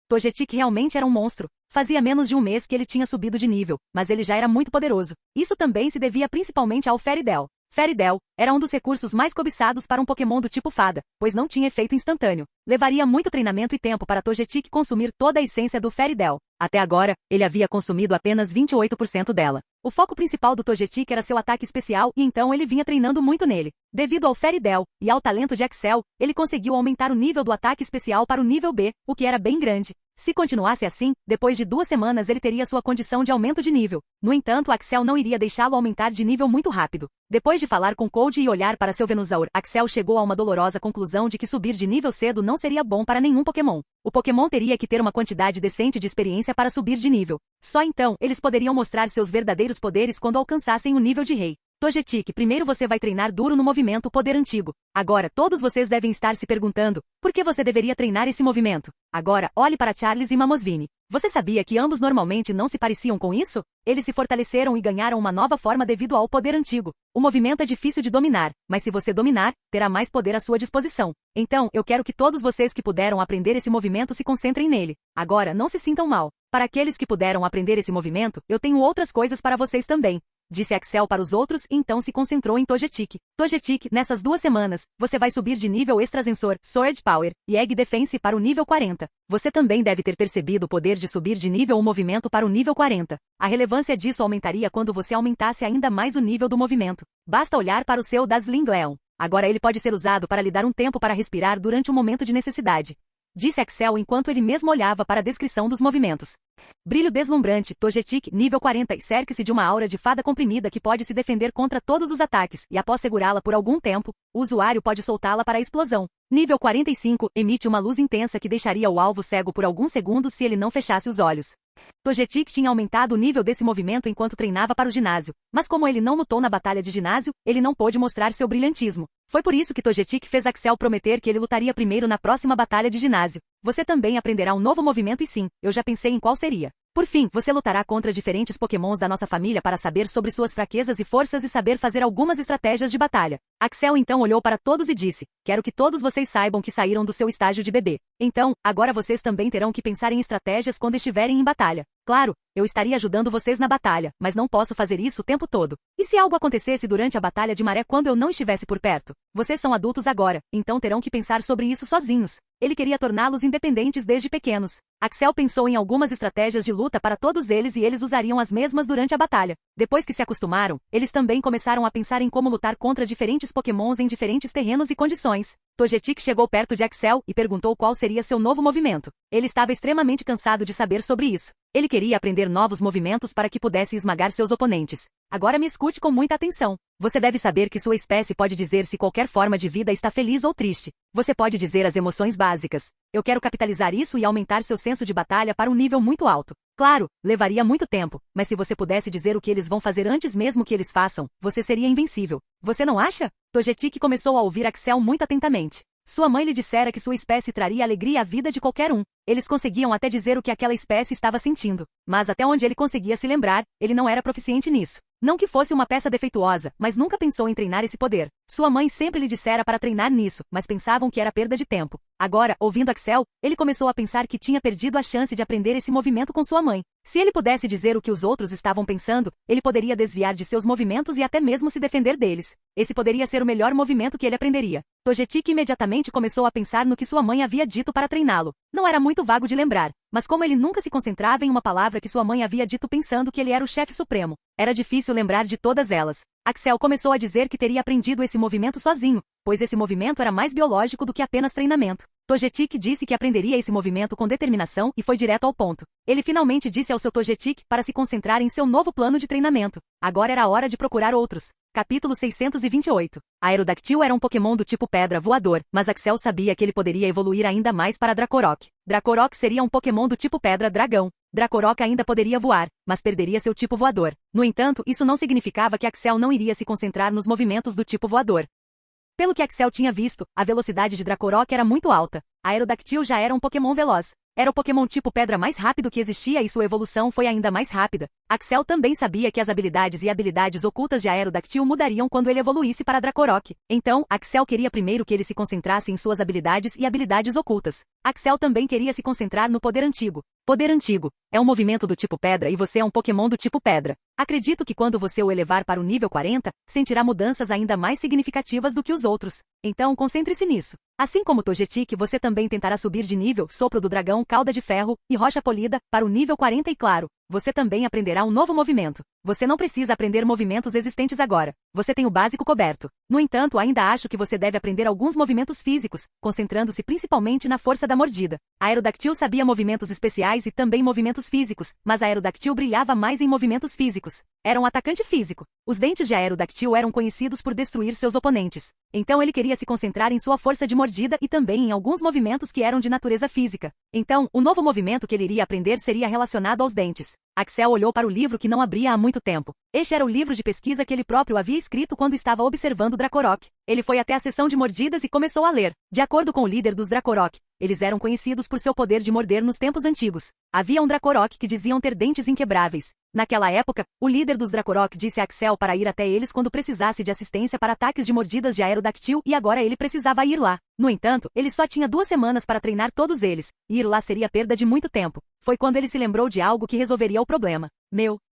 Togetic realmente era um monstro. Fazia menos de um mês que ele tinha subido de nível, mas ele já era muito poderoso. Isso também se devia principalmente ao Fairytale. Fairytale era um dos recursos mais cobiçados para um Pokémon do tipo fada, pois não tinha efeito instantâneo. Levaria muito treinamento e tempo para Togetic consumir toda a essência do Fairytale. Até agora, ele havia consumido apenas 28% dela. O foco principal do Togetic era seu ataque especial e então ele vinha treinando muito nele. Devido ao Fairytale e ao talento de Axel, ele conseguiu aumentar o nível do ataque especial para o nível B, o que era bem grande. Se continuasse assim, depois de 2 semanas ele teria sua condição de aumento de nível. No entanto, Axel não iria deixá-lo aumentar de nível muito rápido. Depois de falar com Code e olhar para seu Venusaur, Axel chegou a uma dolorosa conclusão de que subir de nível cedo não seria bom para nenhum Pokémon. O Pokémon teria que ter uma quantidade decente de experiência para subir de nível. Só então, eles poderiam mostrar seus verdadeiros poderes quando alcançassem o nível de rei. Togetic, primeiro você vai treinar duro no movimento Poder Antigo. Agora, todos vocês devem estar se perguntando, por que você deveria treinar esse movimento? Agora, olhe para Charles e Mamosvine. Você sabia que ambos normalmente não se pareciam com isso? Eles se fortaleceram e ganharam uma nova forma devido ao Poder Antigo. O movimento é difícil de dominar, mas se você dominar, terá mais poder à sua disposição. Então, eu quero que todos vocês que puderam aprender esse movimento se concentrem nele. Agora, não se sintam mal. Para aqueles que puderam aprender esse movimento, eu tenho outras coisas para vocês também. Disse Axel para os outros e então se concentrou em Togetic. Togetic, nessas 2 semanas, você vai subir de nível Extrasensor, Sword Power e Egg Defense para o nível 40. Você também deve ter percebido o poder de subir de nível o movimento para o nível 40. A relevância disso aumentaria quando você aumentasse ainda mais o nível do movimento. Basta olhar para o seu Dazzling Leon. Agora ele pode ser usado para lhe dar um tempo para respirar durante um momento de necessidade. disse Axel enquanto ele mesmo olhava para a descrição dos movimentos. Brilho deslumbrante, Togetic, nível 40 e cerque-se de uma aura de fada comprimida que pode se defender contra todos os ataques, e após segurá-la por algum tempo, o usuário pode soltá-la para a explosão. Nível 45, emite uma luz intensa que deixaria o alvo cego por alguns segundos se ele não fechasse os olhos. Togetic tinha aumentado o nível desse movimento enquanto treinava para o ginásio, mas como ele não lutou na batalha de ginásio, ele não pôde mostrar seu brilhantismo. Foi por isso que Togetic fez Axel prometer que ele lutaria primeiro na próxima batalha de ginásio. Você também aprenderá um novo movimento e sim, eu já pensei em qual seria. Por fim, você lutará contra diferentes pokémons da nossa família para saber sobre suas fraquezas e forças e saber fazer algumas estratégias de batalha. Axel então olhou para todos e disse, quero que todos vocês saibam que saíram do seu estágio de bebê. Então, agora vocês também terão que pensar em estratégias quando estiverem em batalha. Claro, eu estaria ajudando vocês na batalha, mas não posso fazer isso o tempo todo. E se algo acontecesse durante a batalha de maré quando eu não estivesse por perto? Vocês são adultos agora, então terão que pensar sobre isso sozinhos. Ele queria torná-los independentes desde pequenos. Axel pensou em algumas estratégias de luta para todos eles e eles usariam as mesmas durante a batalha. Depois que se acostumaram, eles também começaram a pensar em como lutar contra diferentes pokémons em diferentes terrenos e condições. Togetic chegou perto de Axel e perguntou qual seria seu novo movimento. Ele estava extremamente cansado de saber sobre isso. Ele queria aprender novos movimentos para que pudesse esmagar seus oponentes. Agora me escute com muita atenção. Você deve saber que sua espécie pode dizer se qualquer forma de vida está feliz ou triste. Você pode dizer as emoções básicas. Eu quero capitalizar isso e aumentar seu senso de batalha para um nível muito alto. Claro, levaria muito tempo, mas se você pudesse dizer o que eles vão fazer antes mesmo que eles façam, você seria invencível. Você não acha? Togetic começou a ouvir Axel muito atentamente. Sua mãe lhe dissera que sua espécie traria alegria à vida de qualquer um. Eles conseguiam até dizer o que aquela espécie estava sentindo. Mas até onde ele conseguia se lembrar, ele não era proficiente nisso. Não que fosse uma peça defeituosa, mas nunca pensou em treinar esse poder. Sua mãe sempre lhe dissera para treinar nisso, mas pensavam que era perda de tempo. Agora, ouvindo Axel, ele começou a pensar que tinha perdido a chance de aprender esse movimento com sua mãe. Se ele pudesse dizer o que os outros estavam pensando, ele poderia desviar de seus movimentos e até mesmo se defender deles. Esse poderia ser o melhor movimento que ele aprenderia. Togetic imediatamente começou a pensar no que sua mãe havia dito para treiná-lo. Não era muito vago de lembrar, mas como ele nunca se concentrava em uma palavra que sua mãe havia dito pensando que ele era o chefe supremo, era difícil lembrar de todas elas. Axel começou a dizer que teria aprendido esse movimento sozinho, pois esse movimento era mais biológico do que apenas treinamento. Togetic disse que aprenderia esse movimento com determinação e foi direto ao ponto. Ele finalmente disse ao seu Togetic para se concentrar em seu novo plano de treinamento. Agora era hora de procurar outros. Capítulo 628. Aerodactyl era um Pokémon do tipo Pedra Voador, mas Axel sabia que ele poderia evoluir ainda mais para Dracorock. Dracorock seria um Pokémon do tipo Pedra Dragão. Dracorock ainda poderia voar, mas perderia seu tipo voador. No entanto, isso não significava que Axel não iria se concentrar nos movimentos do tipo voador. Pelo que Axel tinha visto, a velocidade de Dracorock era muito alta. Aerodactyl já era um Pokémon veloz. Era o Pokémon tipo Pedra mais rápido que existia e sua evolução foi ainda mais rápida. Axel também sabia que as habilidades e habilidades ocultas de Aerodactyl mudariam quando ele evoluísse para Dracorock. Então, Axel queria primeiro que ele se concentrasse em suas habilidades e habilidades ocultas. Axel também queria se concentrar no Poder Antigo. Poder Antigo é um movimento do tipo Pedra e você é um Pokémon do tipo Pedra. Acredito que quando você o elevar para o nível 40, sentirá mudanças ainda mais significativas do que os outros. Então, concentre-se nisso. Assim como Togetic, você também tentará subir de nível Sopro do Dragão, Cauda de Ferro e Rocha Polida para o nível 40 e claro, você também aprenderá um novo movimento. Você não precisa aprender movimentos existentes agora. Você tem o básico coberto. No entanto, ainda acho que você deve aprender alguns movimentos físicos, concentrando-se principalmente na força da mordida. Aerodactyl sabia movimentos especiais e também movimentos físicos, mas Aerodactyl brilhava mais em movimentos físicos. Era um atacante físico. Os dentes de Aerodactyl eram conhecidos por destruir seus oponentes. Então ele queria se concentrar em sua força de mordida e também em alguns movimentos que eram de natureza física. Então, o novo movimento que ele iria aprender seria relacionado aos dentes. Axel olhou para o livro que não abria há muito tempo. Este era o livro de pesquisa que ele próprio havia escrito quando estava observando Dracorock. Ele foi até a seção de mordidas e começou a ler. De acordo com o líder dos Dracorock, eles eram conhecidos por seu poder de morder nos tempos antigos. Havia um Dracorock que diziam ter dentes inquebráveis. Naquela época, o líder dos Dracorock disse a Axel para ir até eles quando precisasse de assistência para ataques de mordidas de Aerodactyl e agora ele precisava ir lá. No entanto, ele só tinha 2 semanas para treinar todos eles, e ir lá seria perda de muito tempo. Foi quando ele se lembrou de algo que resolveria o problema.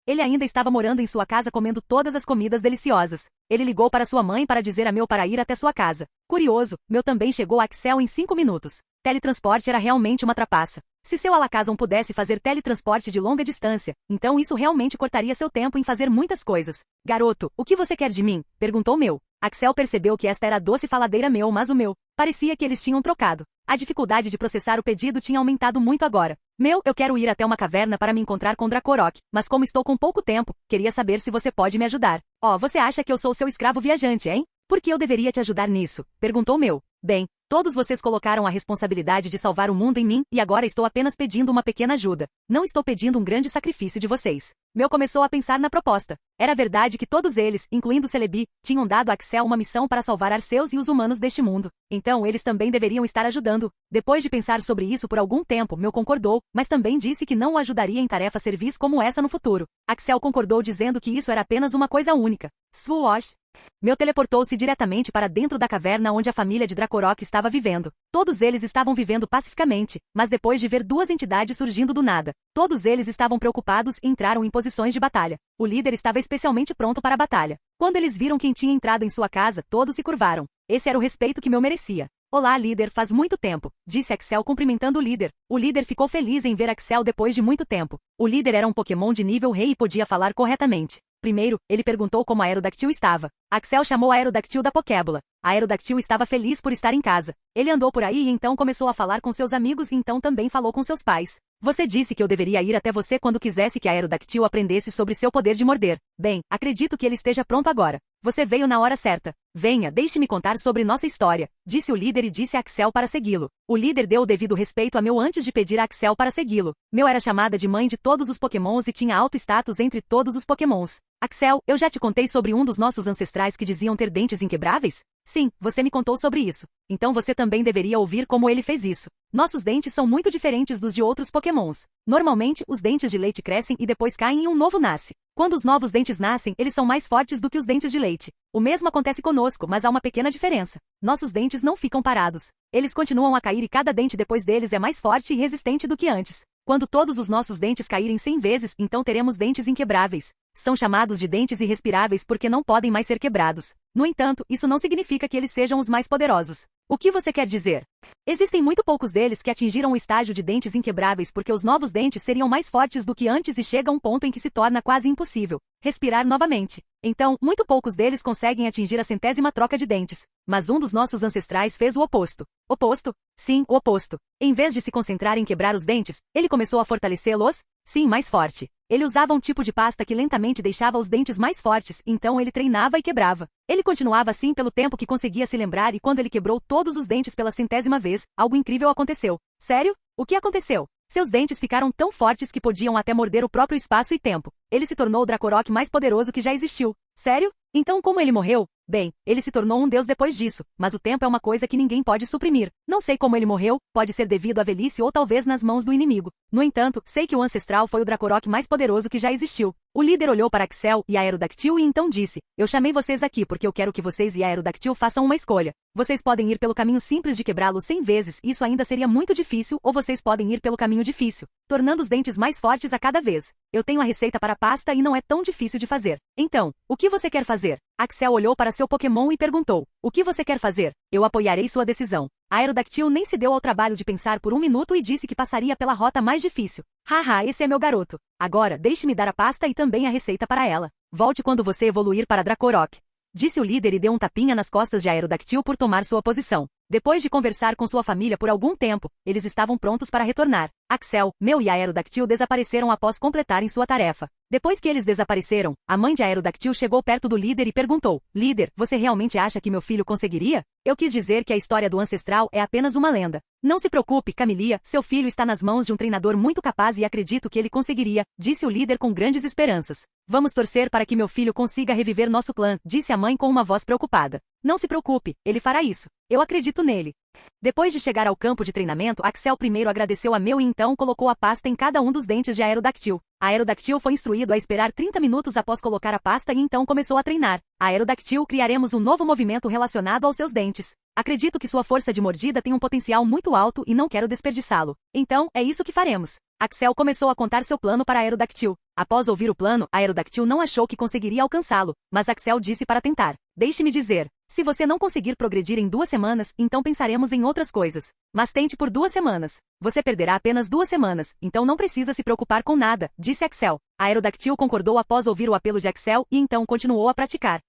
Ele ainda estava morando em sua casa comendo todas as comidas deliciosas. Ele ligou para sua mãe para dizer a Mel para ir até sua casa. Curioso, Mel também chegou a Axel em 5 minutos. Teletransporte era realmente uma trapaça. Se seu Alakazam pudesse fazer teletransporte de longa distância, então isso realmente cortaria seu tempo em fazer muitas coisas. Garoto, o que você quer de mim? Perguntou Mel. Axel percebeu que esta era a doce faladeira meu, mas o meu. Parecia que eles tinham trocado. A dificuldade de processar o pedido tinha aumentado muito agora. Eu quero ir até uma caverna para me encontrar com Dracorok, mas como estou com pouco tempo, queria saber se você pode me ajudar. Você acha que eu sou seu escravo viajante, hein? Por que eu deveria te ajudar nisso? Perguntou meu. Bem, todos vocês colocaram a responsabilidade de salvar o mundo em mim, e agora estou apenas pedindo uma pequena ajuda. Não estou pedindo um grande sacrifício de vocês. Meu começou a pensar na proposta. Era verdade que todos eles, incluindo Celebi, tinham dado a Axel uma missão para salvar Arceus e os humanos deste mundo. Então eles também deveriam estar ajudando. Depois de pensar sobre isso por algum tempo, meu concordou, mas também disse que não o ajudaria em tarefas servis como essa no futuro. Axel concordou dizendo que isso era apenas uma coisa única. Swoosh! Meu teleportou-se diretamente para dentro da caverna onde a família de Dracorok estava vivendo. Todos eles estavam vivendo pacificamente, mas depois de ver duas entidades surgindo do nada, todos eles estavam preocupados e entraram em posições de batalha. O líder estava especialmente pronto para a batalha. Quando eles viram quem tinha entrado em sua casa, todos se curvaram. Esse era o respeito que meu merecia. Olá, líder, faz muito tempo, disse Axel cumprimentando o líder. O líder ficou feliz em ver Axel depois de muito tempo. O líder era um Pokémon de nível rei e podia falar corretamente. Primeiro, ele perguntou como a Aerodactyl estava. Axel chamou a Aerodactyl da Pokébola. A Aerodactyl estava feliz por estar em casa. Ele andou por aí e então começou a falar com seus amigos e então também falou com seus pais. Você disse que eu deveria ir até você quando quisesse que a Aerodactyl aprendesse sobre seu poder de morder. Bem, acredito que ele esteja pronto agora. Você veio na hora certa. Venha, deixe-me contar sobre nossa história, disse o líder e disse a Axel para segui-lo. O líder deu o devido respeito a Meu antes de pedir a Axel para segui-lo. Meu era chamada de mãe de todos os Pokémons e tinha alto status entre todos os Pokémons. Axel, eu já te contei sobre um dos nossos ancestrais que diziam ter dentes inquebráveis? Sim, você me contou sobre isso. Então você também deveria ouvir como ele fez isso. Nossos dentes são muito diferentes dos de outros Pokémons. Normalmente, os dentes de leite crescem e depois caem e um novo nasce. Quando os novos dentes nascem, eles são mais fortes do que os dentes de leite. O mesmo acontece conosco, mas há uma pequena diferença. Nossos dentes não ficam parados. Eles continuam a cair e cada dente depois deles é mais forte e resistente do que antes. Quando todos os nossos dentes caírem 100 vezes, então teremos dentes inquebráveis. São chamados de dentes irrespiráveis porque não podem mais ser quebrados. No entanto, isso não significa que eles sejam os mais poderosos. O que você quer dizer? Existem muito poucos deles que atingiram o estágio de dentes inquebráveis porque os novos dentes seriam mais fortes do que antes e chega a um ponto em que se torna quase impossível respirar novamente. Então, muito poucos deles conseguem atingir a 100ª troca de dentes. Mas um dos nossos ancestrais fez o oposto. Oposto? Sim, o oposto. Em vez de se concentrar em quebrar os dentes, ele começou a fortalecê-los? Sim, mais forte. Ele usava um tipo de pasta que lentamente deixava os dentes mais fortes, então ele treinava e quebrava. Ele continuava assim pelo tempo que conseguia se lembrar e quando ele quebrou todos os dentes pela 100ª vez, algo incrível aconteceu. Sério? O que aconteceu? Seus dentes ficaram tão fortes que podiam até morder o próprio espaço e tempo. Ele se tornou o Dracorok mais poderoso que já existiu. Sério? Então como ele morreu? Bem, ele se tornou um deus depois disso, mas o tempo é uma coisa que ninguém pode suprimir. Não sei como ele morreu, pode ser devido à velhice ou talvez nas mãos do inimigo. No entanto, sei que o ancestral foi o Dracorok mais poderoso que já existiu. O líder olhou para Axel e a Aerodactyl e então disse, eu chamei vocês aqui porque eu quero que vocês e a Aerodactyl façam uma escolha. Vocês podem ir pelo caminho simples de quebrá-lo 100 vezes, isso ainda seria muito difícil, ou vocês podem ir pelo caminho difícil, tornando os dentes mais fortes a cada vez. Eu tenho a receita para a pasta e não é tão difícil de fazer. Então, o que você quer fazer? Axel olhou para seu Pokémon e perguntou, o que você quer fazer? Eu apoiarei sua decisão. A Aerodactyl nem se deu ao trabalho de pensar por um minuto e disse que passaria pela rota mais difícil. Haha, esse é meu garoto. Agora, deixe-me dar a pasta e também a receita para ela. Volte quando você evoluir para Dracorok. Disse o líder e deu um tapinha nas costas de Aerodactyl por tomar sua posição. Depois de conversar com sua família por algum tempo, eles estavam prontos para retornar. Axel, Meu e a Aerodactyl desapareceram após completarem sua tarefa. Depois que eles desapareceram, a mãe de Aerodactyl chegou perto do líder e perguntou, líder, você realmente acha que meu filho conseguiria? Eu quis dizer que a história do ancestral é apenas uma lenda. Não se preocupe, Camilia, seu filho está nas mãos de um treinador muito capaz e acredito que ele conseguiria, disse o líder com grandes esperanças. Vamos torcer para que meu filho consiga reviver nosso clã, disse a mãe com uma voz preocupada. Não se preocupe, ele fará isso. Eu acredito nele. Depois de chegar ao campo de treinamento, Axel primeiro agradeceu a Meu e então colocou a pasta em cada um dos dentes de Aerodactyl. A Aerodactyl foi instruído a esperar 30 minutos após colocar a pasta e então começou a treinar. A Aerodactyl criaremos um novo movimento relacionado aos seus dentes. Acredito que sua força de mordida tem um potencial muito alto e não quero desperdiçá-lo. Então, é isso que faremos. Axel começou a contar seu plano para a Aerodactyl. Após ouvir o plano, a Aerodactyl não achou que conseguiria alcançá-lo, mas Axel disse para tentar. Deixe-me dizer, se você não conseguir progredir em 2 semanas, então pensaremos em outras coisas. Mas tente por 2 semanas. Você perderá apenas 2 semanas, então não precisa se preocupar com nada, disse Axel. A Aerodactyl concordou após ouvir o apelo de Axel e então continuou a praticar.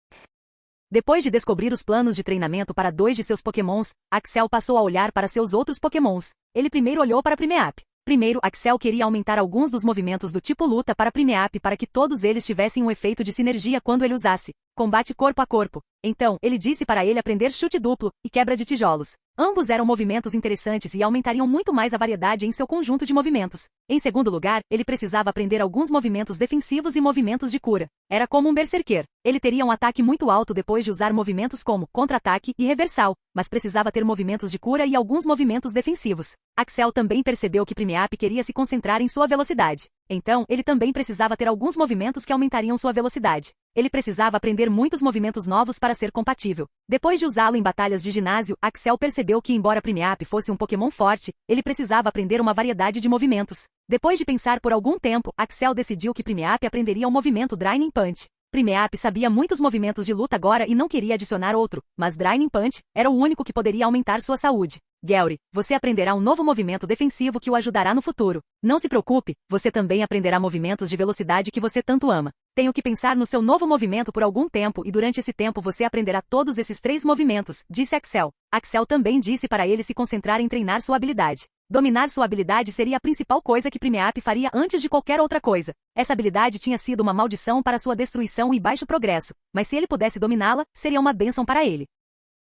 Depois de descobrir os planos de treinamento para 2 de seus pokémons, Axel passou a olhar para seus outros pokémons. Ele primeiro olhou para Primeape. Primeiro, Axel queria aumentar alguns dos movimentos do tipo luta para Primeape para que todos eles tivessem um efeito de sinergia quando ele usasse combate corpo a corpo. Então, ele disse para ele aprender chute duplo e quebra de tijolos. Ambos eram movimentos interessantes e aumentariam muito mais a variedade em seu conjunto de movimentos. Em segundo lugar, ele precisava aprender alguns movimentos defensivos e movimentos de cura. Era como um berserker. Ele teria um ataque muito alto depois de usar movimentos como contra-ataque e reversal, mas precisava ter movimentos de cura e alguns movimentos defensivos. Axel também percebeu que Primeape queria se concentrar em sua velocidade. Então, ele também precisava ter alguns movimentos que aumentariam sua velocidade. Ele precisava aprender muitos movimentos novos para ser compatível. Depois de usá-lo em batalhas de ginásio, Axel percebeu que, embora Primeape fosse um Pokémon forte, ele precisava aprender uma variedade de movimentos. Depois de pensar por algum tempo, Axel decidiu que Primeape aprenderia o movimento Draining Punch. Primeape sabia muitos movimentos de luta agora e não queria adicionar outro, mas Draining Punch era o único que poderia aumentar sua saúde. Gary, você aprenderá um novo movimento defensivo que o ajudará no futuro. Não se preocupe, você também aprenderá movimentos de velocidade que você tanto ama. Tenho que pensar no seu novo movimento por algum tempo e durante esse tempo você aprenderá todos esses 3 movimentos, disse Axel. Axel também disse para ele se concentrar em treinar sua habilidade. Dominar sua habilidade seria a principal coisa que Primeape faria antes de qualquer outra coisa. Essa habilidade tinha sido uma maldição para sua destruição e baixo progresso, mas se ele pudesse dominá-la, seria uma bênção para ele.